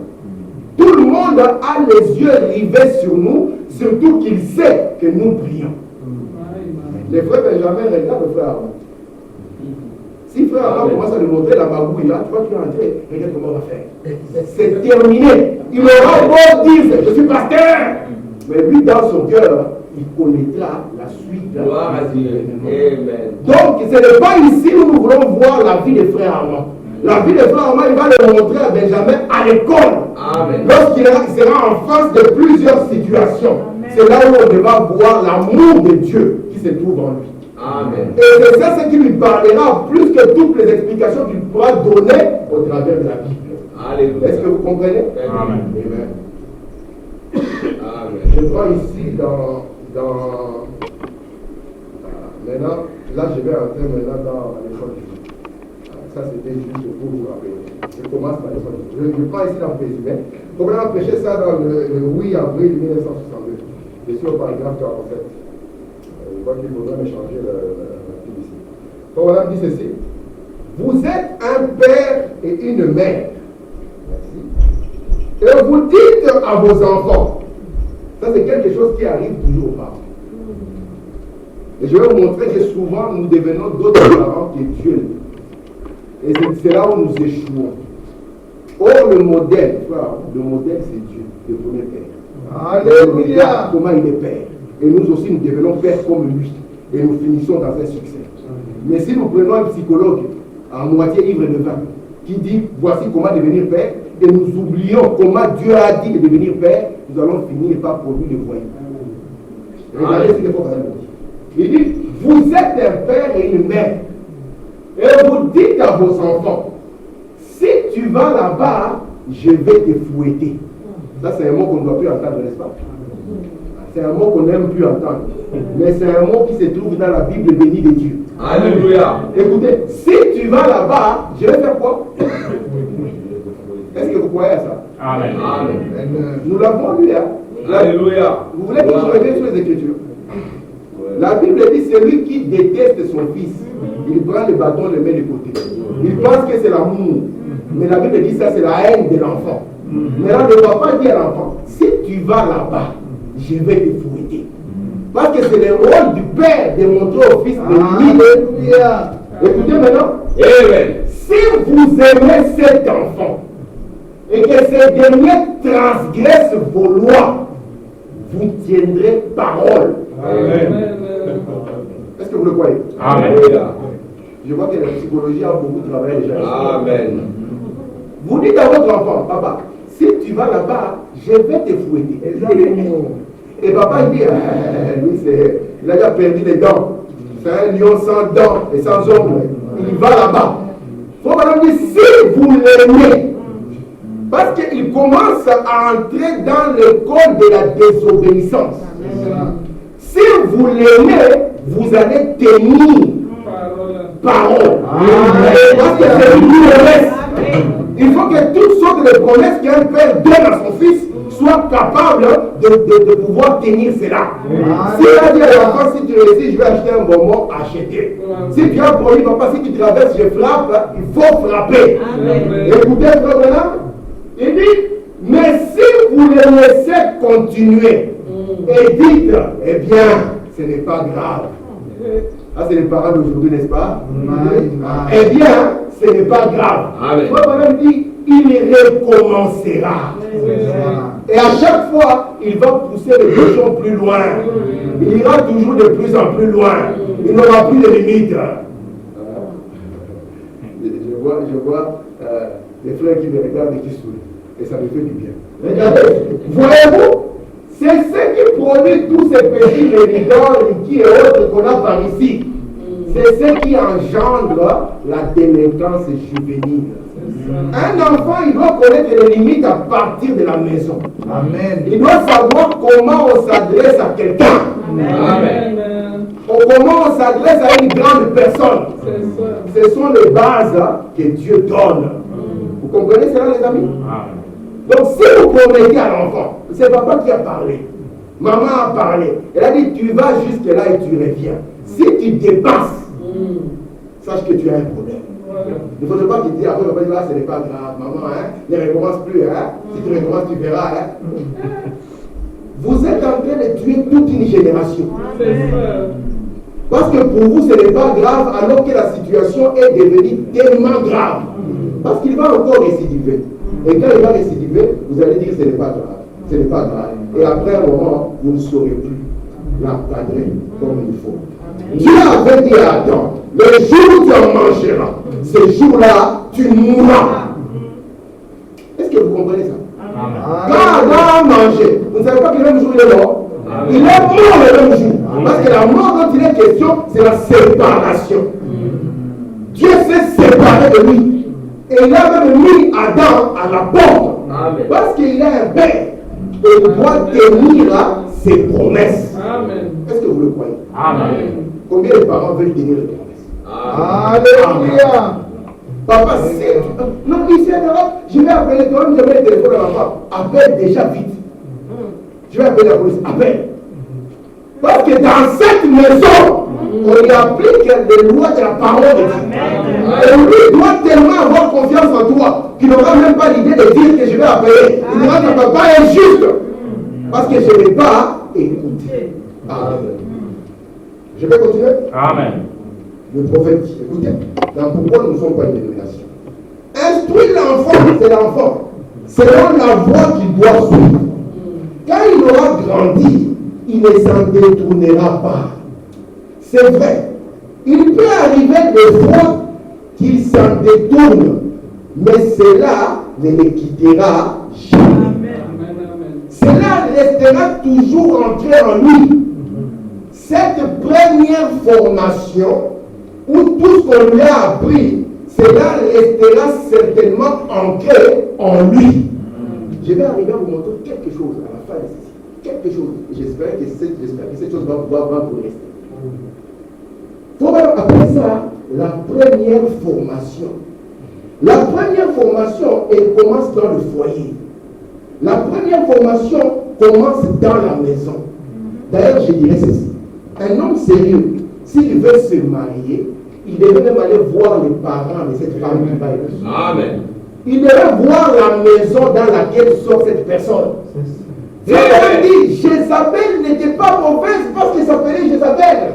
Tout le monde a les yeux rivés sur nous, surtout qu'il sait que nous prions. Les frères Benjamin regardent le frère Aaron. Si frère Aaron commence à nous montrer la magouille, là, tu vas entrer, regarde comment on va faire. C'est terminé. Il aura beau dire, je suis pasteur. Mais lui, dans son cœur, il connaîtra la suite. Gloire à Dieu. Amen. Donc, ce n'est pas ici où nous voulons voir la vie des frères Aaron. La vie des frères Aaron, il va le montrer à Benjamin à l'école. Lorsqu'il sera en face de plusieurs situations. C'est là où on va voir l'amour de Dieu qui se trouve en lui. Amen. Et c'est ça ce qui lui parlera plus que toutes les explications qu'il pourra donner au travers de la Bible. Alléluia. Est-ce que vous comprenez? Amen. Amen. Amen. Je vois ici maintenant, là je vais entrer maintenant dans l'école du jour. Ça c'était juste pour vous rappeler. Je commence par l'école du jour. Je prends ici dans le résumé. Comme on a prêché ça dans le 8 avril 1962. Je suis au paragraphe 47. Je crois qu'il faudrait me changer la publicité. Donc on a dit ceci. Vous êtes un père et une mère. Merci. Et vous dites à vos enfants. Ça c'est quelque chose qui arrive toujours aux parents. Et je vais vous montrer que souvent nous devenons d'autres parents que Dieu. Et c'est là où nous échouons. Or le modèle, c'est Dieu, le premier père. Alléluia. Comment il est père. Et nous aussi nous devenons pères comme lui. Et nous finissons dans un succès. Mais si nous prenons un psychologue à moitié ivre de vin qui dit voici comment devenir père, et nous oublions comment Dieu a dit de devenir père, nous allons finir par produire le voyous. Regardez ce qu'il faut faire. Il dit, vous êtes un père et une mère. Et vous dites à vos enfants, si tu vas là-bas, je vais te fouetter. Ça, c'est un mot qu'on ne doit plus entendre, n'est-ce pas? C'est un mot qu'on n'aime plus entendre. Mais c'est un mot qui se trouve dans la Bible bénie de Dieu. Alléluia. Écoutez, si tu vas là-bas, je vais faire quoi? Est-ce que vous croyez à ça? Amen. Amen. Nous l'avons lu, hein? Alléluia. Vous voulez que je revienne sur les Écritures? La Bible dit, celui qui déteste son fils, il prend le bâton, le met de côté. Il pense que c'est l'amour. Mais la Bible dit ça, c'est la haine de l'enfant. Maintenant, le papa dit à l'enfant, si tu vas là-bas, je vais te fouetter. Parce que c'est le rôle du père de montrer au fils de l'huile. Écoutez maintenant. Amen. Si vous aimez cet enfant et que ce dernier transgresse vos lois, vous tiendrez parole. Amen. Est-ce que vous le croyez? Amen. Je vois que la psychologie a beaucoup travaillé déjà. Amen. Vous dites à votre enfant, papa, si tu vas là-bas, je vais te fouetter. Et papa il dit, lui il a déjà perdu les dents. C'est un lion sans dents et sans ongles. Il va là-bas. Il faut maintenant dire, si vous l'aimez, parce qu'il commence à entrer dans l'école de la désobéissance. Si vous l'aimez, vous allez tenir parole. Parce que c'est une promesse. Il faut que toutes sortes de promesses qu'un père donne à son fils soient capables de pouvoir tenir cela. Si il a dit à l'enfant, si tu réussis, je vais acheter un bonbon, acheter. Si tu as un produit, papa, si tu traverses, je frappe, il faut frapper. Écoutez, frère Branham, il dit, mais si vous le laissez continuer et dites, eh bien, ce n'est pas grave. Ah, c'est les parents d'aujourd'hui, n'est-ce pas? Eh bien, ce n'est pas grave. Frère Branham dit, il recommencera. Et à chaque fois, il va pousser les bouchons plus loin. Il ira toujours de plus en plus loin. Il n'aura plus de limites. Je vois les frères qui me regardent et qui sourient. Et ça me fait du bien. Regardez, voyez-vous, c'est ce qui produit tous ces petits méridors, liquides et autres qu'on a par ici. C'est ce qui engendre la délinquance juvénile. Un enfant, il doit connaître les limites à partir de la maison. Amen. Il doit savoir comment on s'adresse à quelqu'un. Amen. Comment on s'adresse à une grande personne. Ce sont les bases que Dieu donne. Vous comprenez cela, les amis? Donc, si vous promettez à l'enfant, c'est papa qui a parlé, maman a parlé, elle a dit tu vas jusque là et tu reviens. Si tu dépasses, sache que tu as un problème. Il ne faudrait pas qu'il dise après, papa dit là, ce n'est pas grave, maman, ne recommence plus, si tu recommences, tu verras. Vous êtes en train de tuer toute une génération. Parce que pour vous, ce n'est pas grave, alors que la situation est devenue tellement grave. Parce qu'il va encore récidiver. Et quand il va récidiver, vous allez dire que ce n'est pas grave. Ce n'est pas grave. Et après un moment, vous ne saurez plus l'encadrer comme il faut. Dieu avait dit à Adam, le jour où tu en mangeras, ce jour-là, tu mourras. Est-ce que vous comprenez ça? Quand Adam a mangé, vous ne savez pas que le même jour il est mort? Il est mort le même jour. Parce que la mort dont il est question, c'est la séparation. Dieu s'est séparé de lui. Et il a même mis Adam à la porte. Amen. Parce qu'il a un père. Et il doit tenir ses promesses. Amen. Est-ce que vous le croyez? Amen. Combien de parents veulent tenir les promesses? Alléluia. Papa, c'est... Non, ici en Europe, je vais appeler toi, je vais le téléphone à l'enfant. Appelle déjà vite. Je vais appeler la police. Appelle. Parce que dans cette maison, on y applique les lois de la parole de Dieu. Et lui doit tellement avoir confiance en toi qu'il n'aura même pas l'idée de dire que je vais appeler. Il dira que papa est juste. Parce que je n'ai pas écouté. Amen. Je vais continuer. Amen. Le prophète dit, écoutez, dans pourquoi nous ne sommes pas une dénomination. Instruire l'enfant, c'est l'enfant. Selon la voie qu'il doit suivre. Quand il aura grandi, il ne s'en détournera pas. C'est vrai. Il peut arriver des fois qu'il s'en détourne, mais cela ne le quittera jamais. Cela restera toujours ancré en lui. cette première formation, où tout ce qu'on lui a appris, cela restera certainement ancré en lui. Je vais arriver à vous montrer quelque chose à la fin de ceci. Quelque chose. J'espère que cette chose va vous rester. Il faut appeler ça la première formation. La première formation, elle commence dans le foyer. La première formation commence dans la maison. D'ailleurs, je dirais ceci. Un homme sérieux, s'il veut se marier, il devrait même aller voir les parents de cette femme qui va épouser. Amen. Il devrait voir la maison dans laquelle sort cette personne. Jésus dit, Jézabel n'était pas mauvaise parce qu'elle s'appelait Jézabel.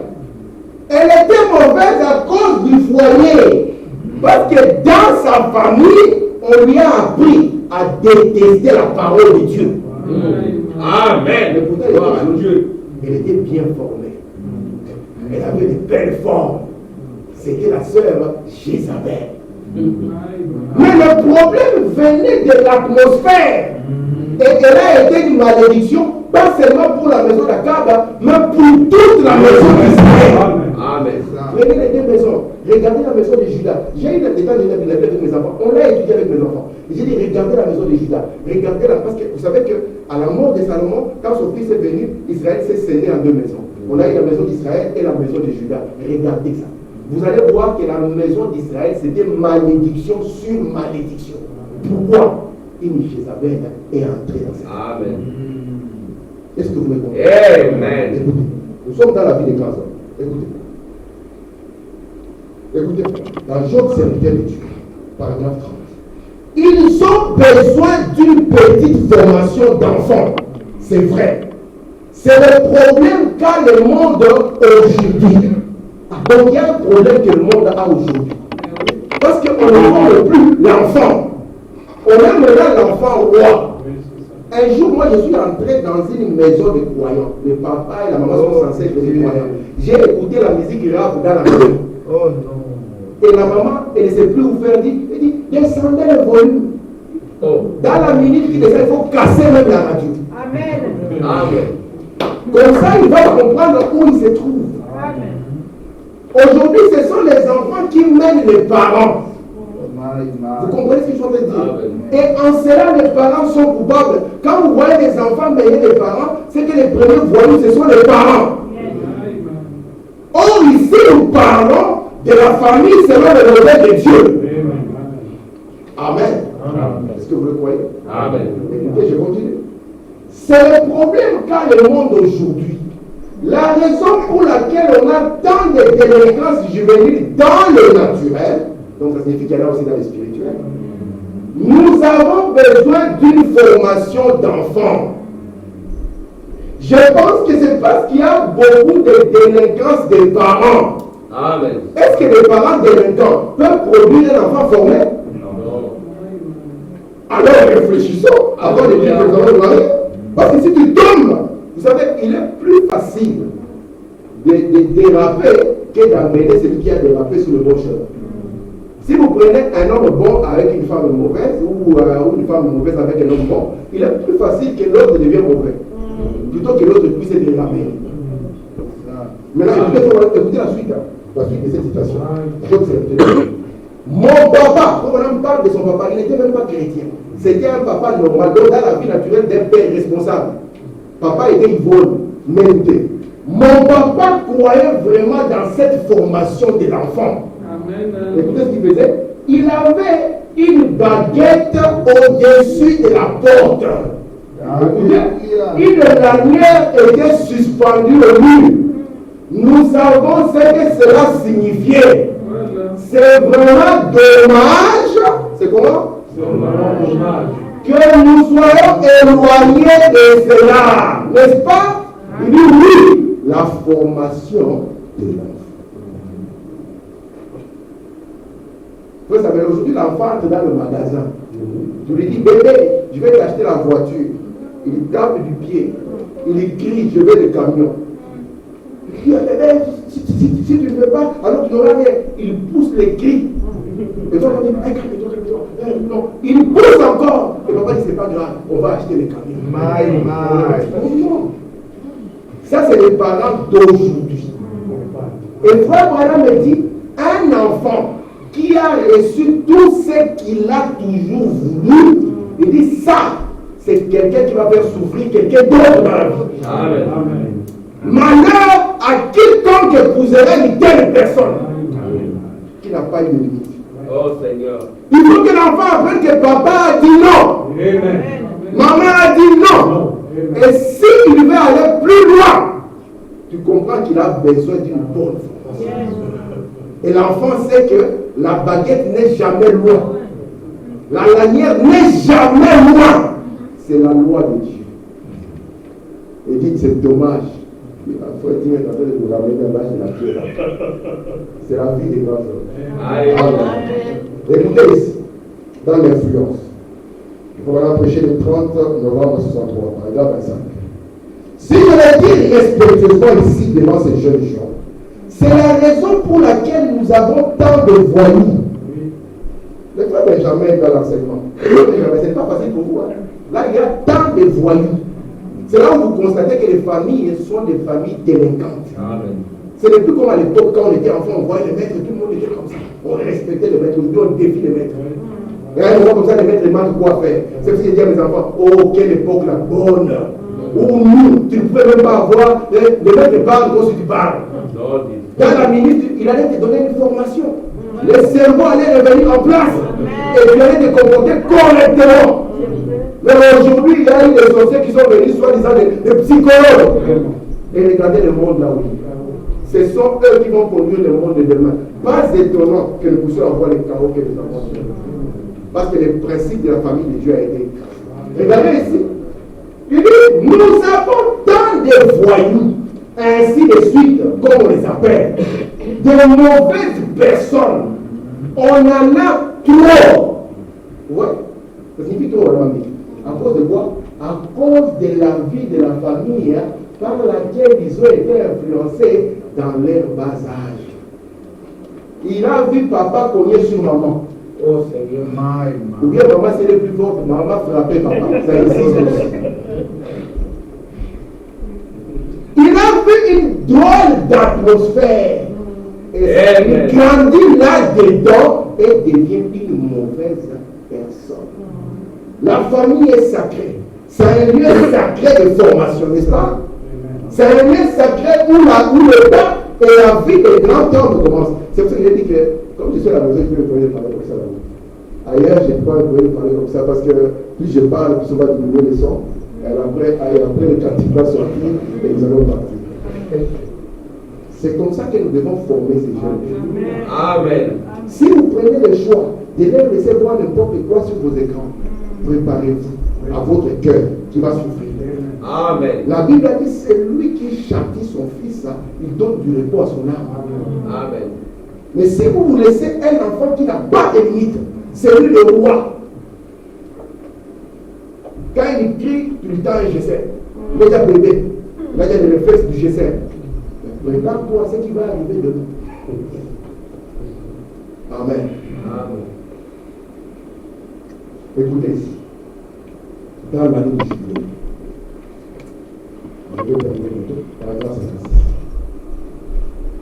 Elle était mauvaise à cause du foyer. Parce que dans sa famille, on lui a appris à détester la parole de Dieu. Amen. Mais pourtant, elle était bien formée. Elle avait de belles formes. C'était la sœur Jézabel. Mais le problème venait de l'atmosphère. Et elle a été une malédiction, pas seulement pour la maison d'Akab, mais pour toute la maison d'Israël. Amen. Prenez les deux maisons. Regardez la maison de Judas. J'ai eu le détail de la Bible avec mes enfants. On l'a étudié avec mes enfants. J'ai dit, regardez la maison de Judas. Regardez-la. Parce que vous savez qu'à la mort de Salomon, quand son fils est venu, Israël s'est scellé en deux maisons. On a eu la maison d'Israël et la maison de Judas. Regardez ça. Vous allez voir que la maison d'Israël, c'était malédiction sur malédiction. Pourquoi? Une Jézabel est entrée dans cette maison. Amen. Est-ce que vous me comprenez? Amen. Écoutez, nous sommes dans la vie des grands hommes. Écoutez. Écoutez, dans Job, serviteur de Dieu, paragraphe 30. Ils ont besoin d'une petite formation d'enfants. C'est vrai. C'est le problème qu'a le monde aujourd'hui. Donc il y a un problème que le monde a aujourd'hui. Parce qu'on ne forme plus l'enfant. On aimera l'enfant roi. Un jour, moi, je suis entré dans une maison de croyants. Le papa et la maman sont censés être des croyants. J'ai écouté la musique rap dans la maison. Oh non. Et la maman, elle ne sait plus où faire dire. Elle dit, descendez le volume. Dans la minute qui descend, il faut casser même la radio. Amen. Amen. Comme ça, il va comprendre où il se trouve. Amen. Aujourd'hui, ce sont les enfants qui mènent les parents. Vous Vous comprenez ce que je suis en train de dire? Amen. Et en cela, les parents sont coupables. Quand vous voyez les enfants mener les parents, c'est que les premiers voyous, ce sont les parents. Or, ici, nous parlons de la famille selon le modèle de Dieu. Amen. Est-ce que vous le croyez? Amen. Écoutez, je continue. C'est le problème qu'a le monde aujourd'hui. La raison pour laquelle on a tant de délinquance juvénile dans le naturel, donc ça signifie qu'il y en a aussi dans le spirituel, nous avons besoin d'une formation d'enfants. Je pense que c'est parce qu'il y a beaucoup de délinquance des parents. Amen. Est-ce que les parents délinquants peuvent produire un enfant formé? Non. Alors réfléchissons avant de dire que nous allons marier. Parce que si tu tombes, vous savez, il est plus facile de déraper que d'amener celui qui a dérapé sur le bon chemin. Si vous prenez un homme bon avec une femme mauvaise ou une femme mauvaise avec un homme bon, il est plus facile que l'autre devienne mauvais. Plutôt que l'autre puisse déraper. Maintenant, écoutez la suite. La suite de cette citation. Mon papa, quand on parle de son papa, il n'était même pas chrétien. C'était un papa normal, donc dans la vie naturelle d'un père responsable. Papa était Yvonne, menté. Mon papa croyait vraiment dans cette formation de l'enfant. Écoutez ce qu'il faisait. Il avait une baguette au-dessus de la porte. Une lanière était suspendue au mur. Nous savons ce que cela signifiait. C'est vraiment dommage. C'est comment? Que nous soyons éloignés de cela. N'est-ce pas? Il dit oui. La formation de l'enfant. Vous savez, aujourd'hui, l'enfant entre dans le magasin. Je lui dis, bébé, je vais t'acheter la voiture. Il tape du pied. Il crie, je veux le camion. Il dit, bébé, si tu ne veux pas, alors tu n'auras rien. Il pousse les cris. Et toi, on dit, non. Il pousse encore. Et papa dit, c'est pas grave, on va acheter les camions. My. Non. Ça, c'est les parents d'aujourd'hui. Et frère Branham me dit, un enfant qui a reçu tout ce qu'il a toujours voulu, il dit ça, c'est quelqu'un qui va faire souffrir quelqu'un d'autre dans la vie. Amen. Malheur à quiconque épousera une telle personne qui n'a pas eu de limite. Oh Seigneur. Il faut que l'enfant apprenne que papa a dit non. Amen. Maman a dit non. Et s'il veut aller plus loin, tu comprends qu'il a besoin d'une bonne formation. Et l'enfant sait que la baguette n'est jamais loin. La lanière n'est jamais loin. C'est la loi de Dieu. Et dites, c'est dommage. Il faut dire que vous ramenez dans l'âge de la terre. C'est la vie des grands hommes. Écoutez ici, dans l'influence. Il faudra prêcher le 30 novembre 63, paragraphe 25. Si je le dis respectueusement ici devant ces jeunes gens, c'est la raison pour laquelle nous avons tant de voyous. Le frère Benjamin est dans l'enseignement. Ce n'est pas facile pour vous. Hein. Là, il y a tant de voyous. C'est là où vous constatez que les familles sont des familles délinquantes. Amen. Ce n'est plus comme à l'époque quand on était enfant, on voyait les maîtres, tout le monde était comme ça. On respectait les maîtres, on défie les maîtres. Et à un moment comme ça, les maîtres demandent quoi faire. C'est ce que je dis à mes enfants, oh, quelle époque la bonne. Où nous, tu ne pouvais même pas avoir, les maîtres parlent comme si tu parles. Dans la minute, il allait te donner une formation. Le cerveau allait revenir en place. Et tu allais te comporter correctement. Mais aujourd'hui, il y a eu des sorciers qui sont venus, soi-disant des psychologues. Et regardez le monde là où il est. Ce sont eux qui vont conduire le monde de demain. Pas étonnant que nous puissions avoir les chaos que nous avons. Parce que le principe de la famille de Dieu a été écrasé. Regardez ici. Il dit, nous avons tant de voyous, ainsi de suite, comme on les appelle, de mauvaises personnes. On en a trop. Ouais. Ça signifie trop, vraiment. À cause de quoi? À cause de la vie de la famille par laquelle ils ont été influencés dans leur bas âge. Il a vu papa cogner sur maman. Oh Seigneur. Ou bien maman c'est le plus fort, maman frappait papa. Ça existe aussi. Il a vu une drôle d'atmosphère. Et il grandit là-dedans et devient une mauvaise personne. La famille est sacrée. C'est un lieu sacré de formation, n'est-ce pas? C'est un lieu sacré où le temps et la vie des grands hommes commencent. C'est pour ça que j'ai dit que, comme je suis à la maison, je peux parler comme ça. Ailleurs, je ne peux pas parler comme ça parce que plus je parle, plus on va diminuer le son. Et après le cantique va sortir et nous allons partir. C'est comme ça que nous devons former ces jeunes. Amen. Si vous prenez le choix de les laisser voir n'importe quoi sur vos écrans, préparez-vous à votre cœur qui va souffrir. Amen. La Bible a dit c'est lui qui châtie son fils, il donne du repos à son âme. Amen. Mais si vous laissez un enfant qui n'a pas de limite, c'est lui le roi. Quand il crie, tout le temps un G7. Il est déjà bébé. Il a déjà les réflexes du G7. Regarde-toi ce qui va arriver demain. Amen. Amen. Écoutez ici. Dans l'année du jubilé.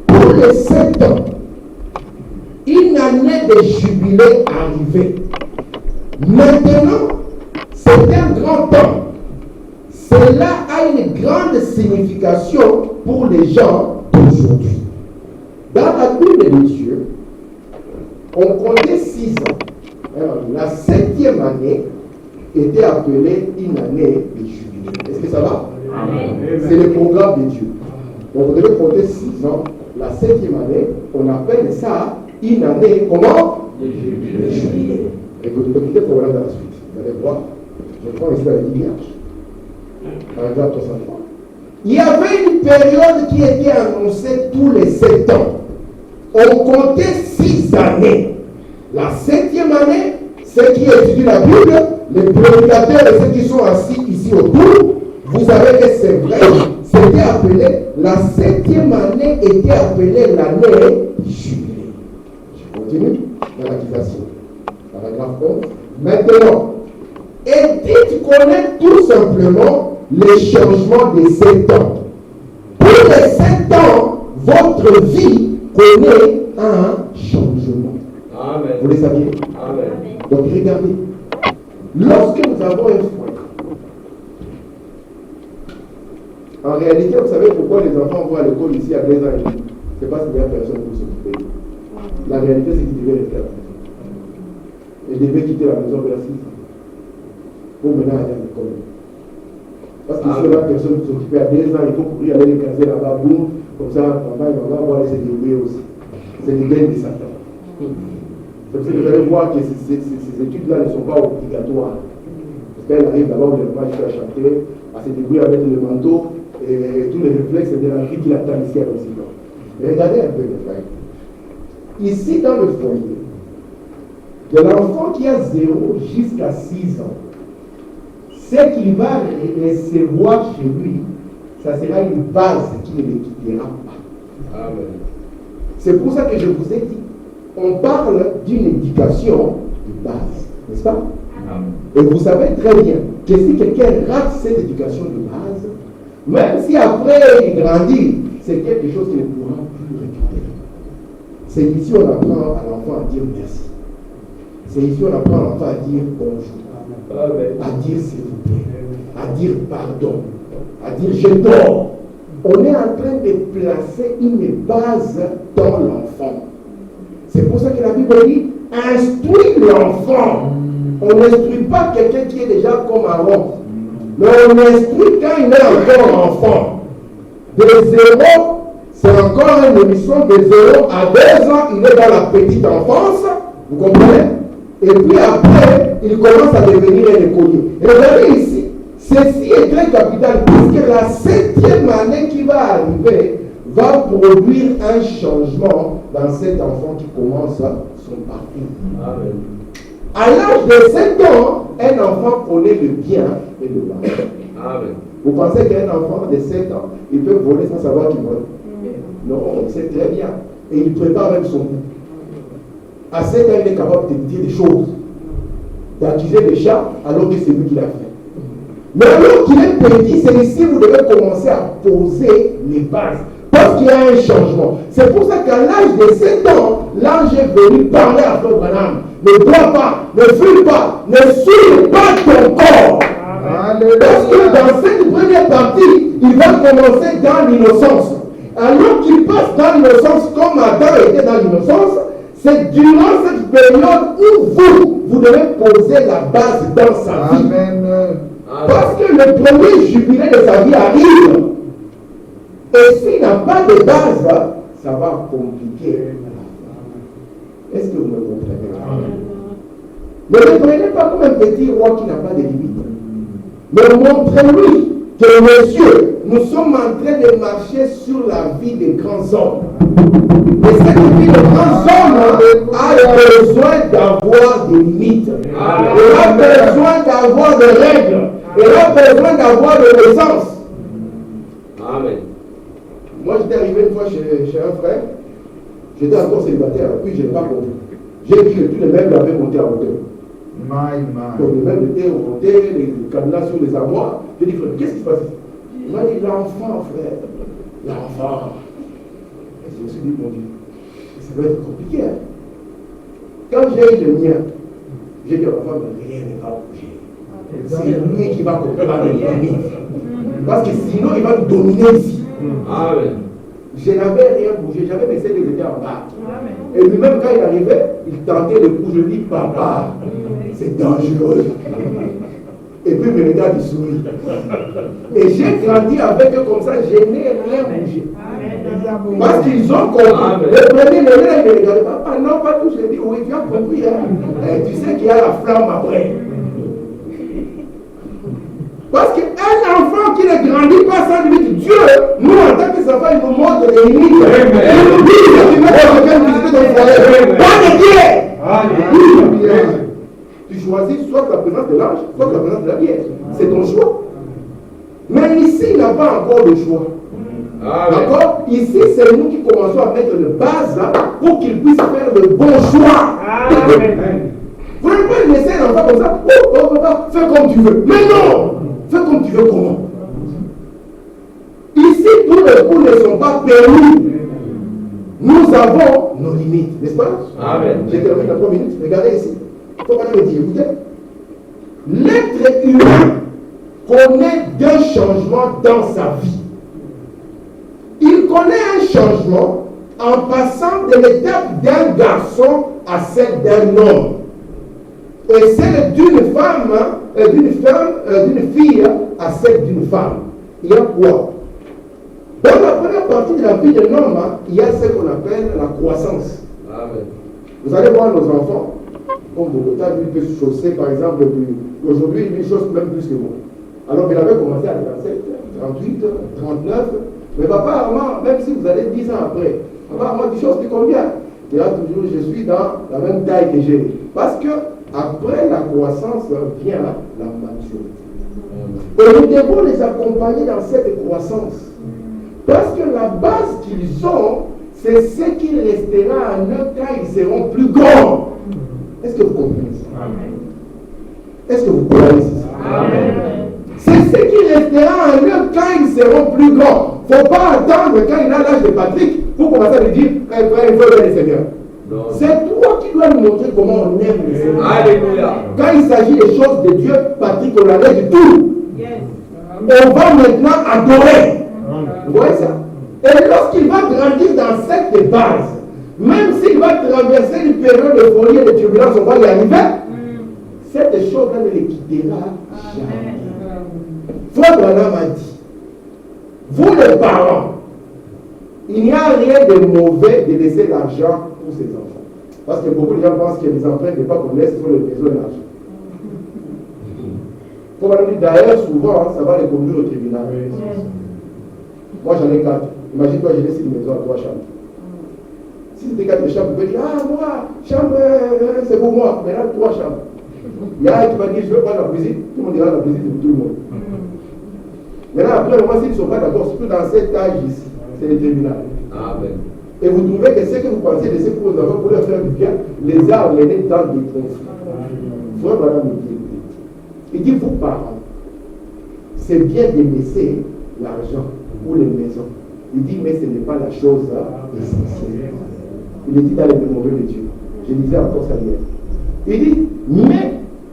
Pour les 7 ans, une année de jubilé arrivée. Maintenant, c'est un grand temps. Cela a une grande signification pour les gens d'aujourd'hui. Dans la Bible de Dieu, on comptait 6 ans. Alors, la 7e année était appelée une année de jubilé. Est-ce que ça va? Amen. C'est le programme de Dieu. Donc vous devez compter 6 ans. La 7e année, on appelle ça une année, comment? De jubilé. Écoutez pour voilà dans la suite. Vous allez voir. Je prends ici la Bible. Paragraphe 63. Il y avait une période qui était annoncée tous les 7 ans. On comptait 6 années. La 7e année, ceux qui étudient la Bible, les prédicateurs et ceux qui sont assis ici autour, vous savez que c'est vrai, c'était appelé, la 7e année était appelée l'année jubilé. Je continue dans l'accusation. Paragraphe 11. Maintenant, Édith connaît tout simplement les changements des 7 ans. Pour les 7 ans, votre vie connaît un changement. Amen. Vous les saviez? Amen. Donc regardez, lorsque nous avons un foyer, en réalité, vous savez pourquoi les enfants vont à l'école ici à 2 ans et demi? C'est parce qu'il n'y a personne pour s'occuper. La réalité, c'est qu'ils devaient rester à la maison. Ils devaient quitter la maison vers 6 ans pour maintenant aller à l'école. Parce qu'il n'y a personne pour s'occuper à 2 ans, il faut courir aller les caser là-bas, boum, comme ça, papa et maman vont aller se débrouiller aussi. C'est des gains de Satan. Parce que vous allez voir que ces études-là ne sont pas obligatoires. Parce qu'elle arrive d'abord, le maman à chanter, à se débrouiller avec le manteau et tous les réflexes de la vie qui l'attend ici à l'Occident. Regardez un peu les frères. Ici dans le foyer, de l'enfant qui a 0 jusqu'à 6 ans, ce qu'il va recevoir chez lui, ça sera une base qui ne le quittera pas. Amen. C'est pour ça que je vous ai dit, on parle d'une éducation de base, n'est-ce pas? Amen. Et vous savez très bien que si quelqu'un rate cette éducation de base, même si après il grandit, c'est quelque chose qu'il ne pourra plus récupérer. C'est ici on apprend à l'enfant à dire merci. C'est ici on apprend à l'enfant à dire bonjour, à dire s'il vous plaît, à dire pardon, à dire je dors. On est en train de placer une base dans l'enfant. C'est pour ça que la Bible dit instruis l'enfant. On n'instruit pas quelqu'un qui est déjà comme Aaron, mais on instruit quand il est encore enfant. De 0, c'est encore une émission de 0 à 2 ans, il est dans la petite enfance, vous comprenez? Et puis après, il commence à devenir un écolier. Et regardez ici, ceci est très capital, puisque la 7e année qui va arriver va produire un changement dans cet enfant qui commence son parcours. Amen. À l'âge de 7 ans, un enfant connaît le bien et le mal. Amen. Vous pensez qu'un enfant de 7 ans, il peut voler sans savoir qu'il vole? Non, il sait très bien. Et il prépare même son coup. À 7 ans, il est capable de dire des choses, d'accuser les chats alors que c'est lui qui l'a fait. Mais alors qu'il est petit, c'est ici que vous devez commencer à poser les bases. Parce qu'il y a un changement. C'est pour ça qu'à l'âge de 7 ans, l'ange est venu parler à ton Branham. Ne bois pas, ne fume pas, ne souille pas ton corps. Parce que dans cette première partie, il va commencer dans l'innocence. Alors qu'il passe dans l'innocence comme Adam était dans l'innocence, c'est durant cette période où vous devez poser la base dans sa vie. Amen. Parce que le premier jubilé de sa vie arrive. Et s'il n'a pas de base, ça va compliquer. Est-ce que vous me comprenez? Ne le prenez pas comme un petit roi qui n'a pas de limite. Mais montrez-lui que, monsieur, nous sommes en train de marcher sur la vie des grands hommes. Et cette vie des grands hommes a besoin d'avoir des limites. Elle a besoin d'avoir des règles. Elle a besoin d'avoir de l'essence. Amen. Moi, j'étais arrivé une fois chez un frère. J'étais encore célibataire, puis je n'ai pas compris. J'ai vu que tous les meubles avaient monté à hauteur. Donc les meubles étaient montés, les cadenas sur les armoires. J'ai dit, frère, qu'est-ce qui se passe ici? Il m'a dit, l'enfant, frère. L'enfant. Et je me suis dit, mon Dieu, ça va être compliqué. Hein? Quand j'ai eu le mien, j'ai dit à l'enfant, mais rien ne va bouger. C'est lui qui va comprendre les limites. Parce que sinon, il va nous dominer ici. Amen. Je n'avais rien bougé, j'avais laissé les étés en bas. Et lui-même, quand il arrivait, il tentait le coup. Je dis, papa, c'est dangereux. Et puis, il me regarde, il sourit. Et j'ai grandi avec eux comme ça, je n'ai rien bougé. Parce qu'ils ont compris. Le premier, il me regardait, papa, non, pas tout. Je dis, oui, tu as compris. Hein? Et tu sais qu'il y a la flamme après. Parce qu'un enfant qui ne grandit pas sans limite, Dieu, nous en tant que enfants, il nous montre les limites. Il nous dit que tu mets quelqu'un visiter ton foyer. Bonne Dieu! Tu choisis soit la présence de l'ange, soit la présence de la Vierge. C'est ton choix. Mais ici, il n'a pas encore de choix. D'accord? Ici, c'est nous qui commençons à mettre le base pour qu'il puisse faire le bon choix. Vous n'allez pas laisser l'enfant comme ça. Oh, papa, fais comme tu veux. Mais non! Fais comme tu veux, comment? Ici, tous les coups ne sont pas permis, nous avons nos limites, n'est-ce pas? Amen. J'ai terminé dans 3 minutes. Regardez ici. Il faut pas me dire, écoutez. L'être humain connaît deux changements dans sa vie. Il connaît un changement en passant de l'étape d'un garçon à celle d'un homme. Et celle d'une femme, d'une fille à celle d'une femme. Il y a quoi? Dans la première partie de la vie d'un homme, il y a ce qu'on appelle la croissance. Amen. Vous allez voir nos enfants, comme Bogota, lui peut se chausser par exemple, aujourd'hui il chausse même plus que moi. Alors il avait commencé à 37, 38, 39, mais papa, maman, même si vous allez 10 ans après, papa, maman, tu chausses combien? Il y a toujours, je suis dans la même taille que j'ai. Parce que après la croissance vient la maturité. Et nous devons les accompagner dans cette croissance. Parce que la base qu'ils ont, c'est ce qui restera en eux quand ils seront plus grands. Est-ce que vous comprenez ça? Est-ce que vous comprenez ça? C'est ce qui restera en eux quand ils seront plus grands. Il ne faut pas attendre quand il a l'âge de Patrick pour commencer à lui dire frère, il faut aimer le Seigneur. C'est toi qui dois nous montrer comment on aime le Seigneur. Alléluia. Quand il s'agit des choses de Dieu, Patrick, on l'enlève du tout. On va maintenant adorer. Vous voyez ça? Et lorsqu'il va grandir dans cette base, même s'il va traverser une période de folie et de turbulence, on va y arriver, cette chose-là ne les quittera jamais. Frère Branham a dit, vous les parents, il n'y a rien de mauvais de laisser l'argent pour ses enfants. Parce que beaucoup de gens pensent que les emprunts ne pas qu'on laisse sur les besoins d'argent. D'ailleurs, souvent, ça va les conduire au tribunal. Moi, j'en ai 4. Imagine-toi, j'ai laissé une maison à 3 chambres. Si c'était 4 chambres, tu peux dire, ah, moi, chambre, c'est pour moi. Mais là, 3 chambres. Il y a un qui va dire, je veux prendre la cuisine. Tout le monde dira la cuisine, c'est pour tout le monde. Maintenant, après, moi, s'ils ne sont pas d'accord, surtout dans cet âge ici, c'est le tribunal. Amen. Et vous trouvez que ce que vous pensez laisser pour vos enfants, pour leur faire du bien, les a amenés dans des conflits. Frère Madame me dit, il dit, vous parents, c'est bien de laisser l'argent ou les maisons. Il dit, mais ce n'est pas la chose essentielle. Il le dit dans les mémoriaux de Dieu. Je disais encore ça hier.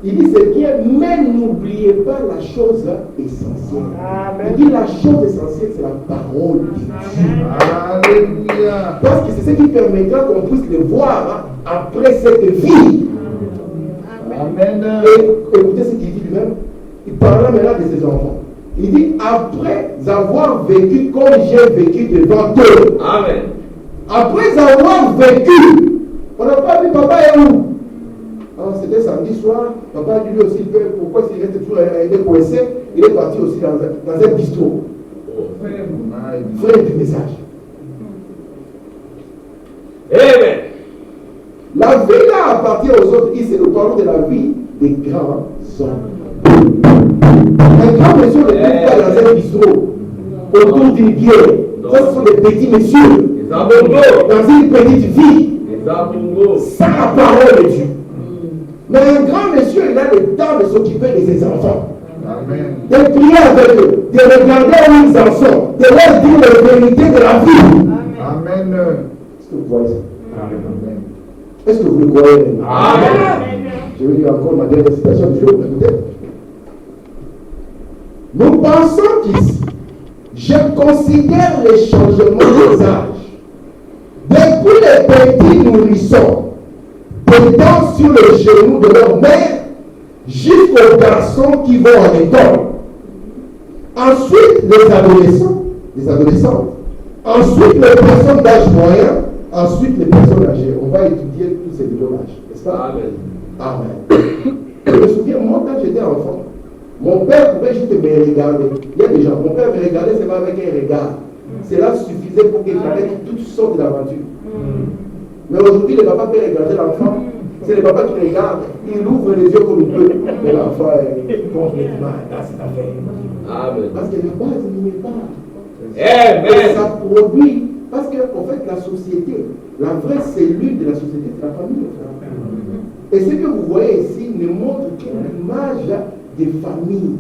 Il dit, c'est bien, mais n'oubliez pas la chose essentielle. Amen. Il dit, la chose essentielle, c'est la parole de Dieu. Alléluia. Parce que c'est ce qui permettra qu'on puisse le voir après cette vie. Amen. Et écoutez ce qu'il dit lui-même. Il parle maintenant de ses enfants. Il dit, après avoir vécu comme j'ai vécu devant eux. Amen. Après avoir vécu, on n'a pas dit papa est où? Alors, c'était samedi soir, papa a dit lui aussi, pourquoi s'il reste toujours coincé, il est parti aussi dans un bistrot. Frère du message. Amen. La vie là appartient aux autres. Ici, nous parlons de la vie des grands hommes. Un grand monsieur ne vit pas dans un bistrot, autour d'une bière. Ça, ce sont des petits messieurs. Dans une petite vie. Sans la parole de Dieu. Mais un grand monsieur, il a le temps de s'occuper de ses enfants. Amen. De prier avec eux, de regarder où ils en sont, de leur dire la vérité de la vie. Amen. Est-ce que vous voyez ça? Amen. Est-ce que vous le croyez? Amen. Je vais dire encore ma dernière citation du jour. Écoutez. Nous pensons qu'ici, je considère les changements des âges. Depuis les petits nourrissons, pétant sur le genou de leur mère, jusqu'aux garçons qui vont à l'école. Ensuite, les adolescentes. Ensuite, les personnes d'âge moyen. Ensuite, les personnes âgées. On va étudier tous ces dédommages. N'est-ce pas? Amen. Amen. Je me souviens, moi, quand j'étais enfant, mon père pouvait juste me regarder. Il y a des gens, mon père me regardait seulement avec un regard. Cela suffisait pour qu'il fallait toutes sortes d'aventures. Mais aujourd'hui, le papa peut regarder l'enfant. C'est le papa qui regarde, il ouvre les yeux comme il peut. Mais l'enfant est complètement dans cette affaire. Amen. Parce que la base n'y est pas. Amen. Ça produit. Parce qu'en fait, la société, la vraie cellule de la société, c'est la famille. Et ce que vous voyez ici ne montre qu'une image de famille.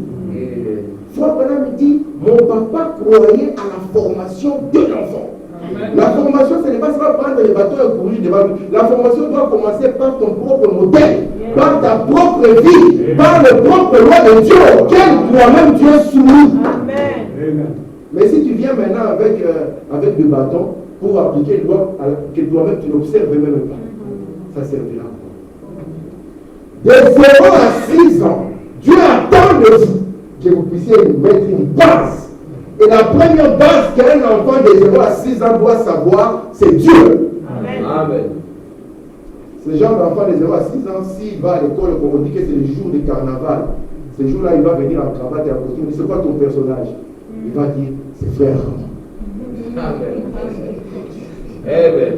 Frère Branham dit, mon papa croyait à la formation de l'enfant. La formation, ce n'est pas seulement prendre les bâtons et courir devant lui. La formation doit commencer par ton propre modèle, par ta propre vie, par le propre loi de Dieu auquel toi-même tu es soumis. Amen. Mais si tu viens maintenant avec des bâtons pour appliquer une loi que toi-même tu n'observes même pas, ça servira à quoi? De 0 à 6 ans, Dieu attend de vous que vous puissiez mettre une base. Et la première base qu'un enfant de 0 à 6 ans doit savoir, c'est Dieu. Amen. Ce genre d'enfant de 0 à 6 ans, s'il va à l'école, on dit que c'est le jour du carnaval. Ce jour-là, il va venir en cravate et en costume. C'est quoi ton personnage? Il va dire, c'est frère. Amen. Amen.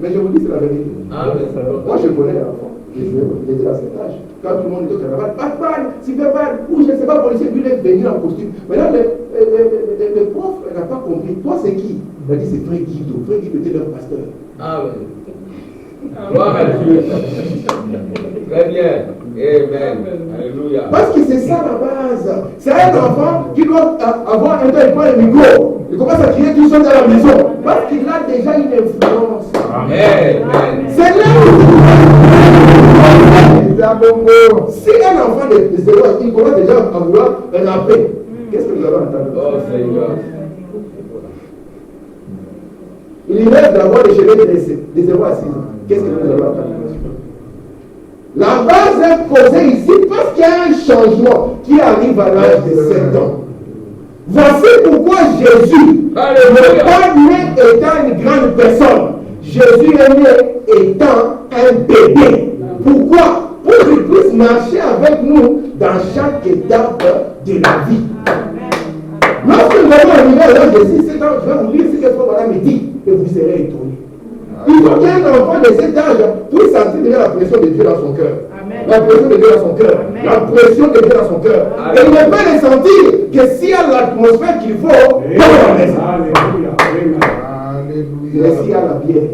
Mais je vous dis, c'est la vérité. Amen. Moi, je connais l'enfant. J'étais à cet âge. Quand tout le monde était au carnaval, Batman, Superman, ou je ne sais pas, policier, lui, il est venu en costume. Maintenant, le prof n'a pas compris. Toi, c'est qui? Il a dit, c'est Frère Guido. Frère Guido était leur pasteur. Amen. Gloire à Dieu. Très bien. Amen. Alléluia. Parce que c'est ça la base. C'est un enfant qui doit avoir un temps, il prend le micro. Il commence à crier tout seul dans la maison. Parce qu'il a déjà une influence. Amen. C'est là où si un enfant de 0 ans, il commence déjà à vouloir rapper, qu'est-ce que nous allons entendre? Oh Seigneur. Il rêve d'avoir des cheveux dressés de 0 à 6 ans. Qu'est-ce que nous allons entendre? La base est posée ici parce qu'il y a un changement qui arrive à l'âge de 7 ans. Voici pourquoi Jésus n'est pas né étant une grande personne. Jésus est né étant un bébé. Pourquoi? Pour qu'il puisse marcher avec nous dans chaque étape de la vie. Lorsque nous allons arriver à l'âge de 6-7 ans, je vais vous lire ce que Frère me dit et vous serez étonnés. Il faut qu'un enfant de cet âge puisse sentir déjà la pression de Dieu dans son cœur. La pression de Dieu dans son cœur. La pression de Dieu dans son cœur. Et il ne peut le sentir que s'il y a l'atmosphère qu'il faut dans la maison. Mais s'il y a la bière,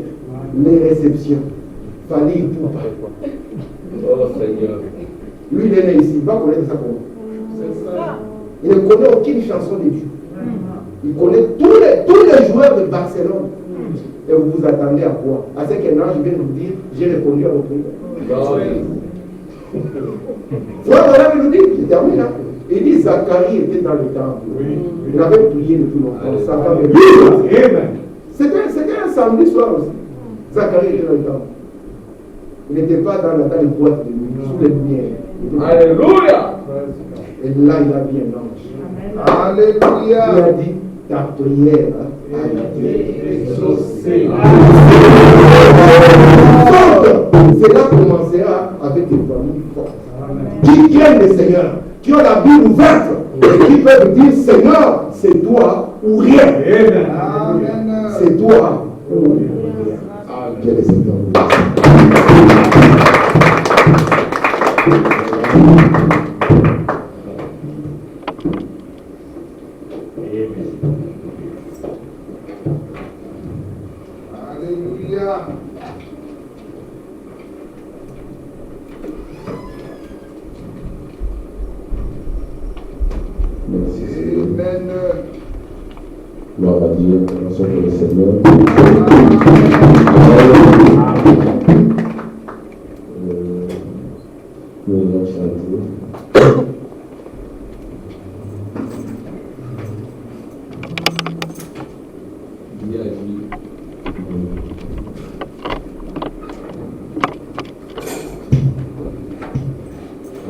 les réceptions, famille pour pas. Oh Seigneur. Lui, il est né ici, il va connaître ça pour nous. Il ne connaît aucune chanson de Dieu. Il connaît tous les joueurs de Barcelone. Et vous vous attendez à quoi? À ce qu'un ange vienne vous dire, j'ai répondu à votre prière. Frère, il nous dit, je termine là. Il dit, Zacharie était dans le temple. Il avait prié depuis longtemps. Sa femme est libre. C'était un samedi soir aussi. Zacharie était dans le temple. Il n'était pas dans la boîte de nuit, sous les lumières. Alléluia. Et là, il a vu un ange. Alléluia. Il a dit, ta prière a été exaucée. Donc, cela commencera avec des familles fortes. Qui craignent le Seigneur, qui ont la Bible ouverte et qui peuvent dire, Seigneur, c'est toi ou rien. Amen. C'est toi ou rien. Que le Seigneur vous blesse. Alléluia. Merci Seigneur. Amen. Gloire à Dieu. Merci pour le Seigneur. Nous allons chanter.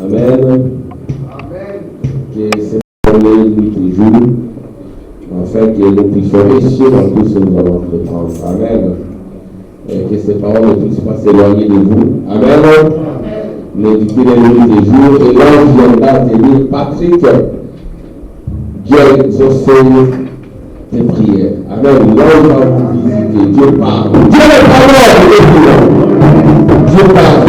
Amen. Amen. Que cette parole nous toujours, afin que nous puissions réussir dans tout ce que nous allons entreprendre. Amen. Et que ces paroles ne puissent pas s'éloigner de vous. Amen. Méditez les nuits des jours et l'ange viendra te dire, Patrick, Dieu a exaucé tes prières. Amen. L'ange va vous visiter. Dieu parle. Dieu n'est pas mort. Dieu parle.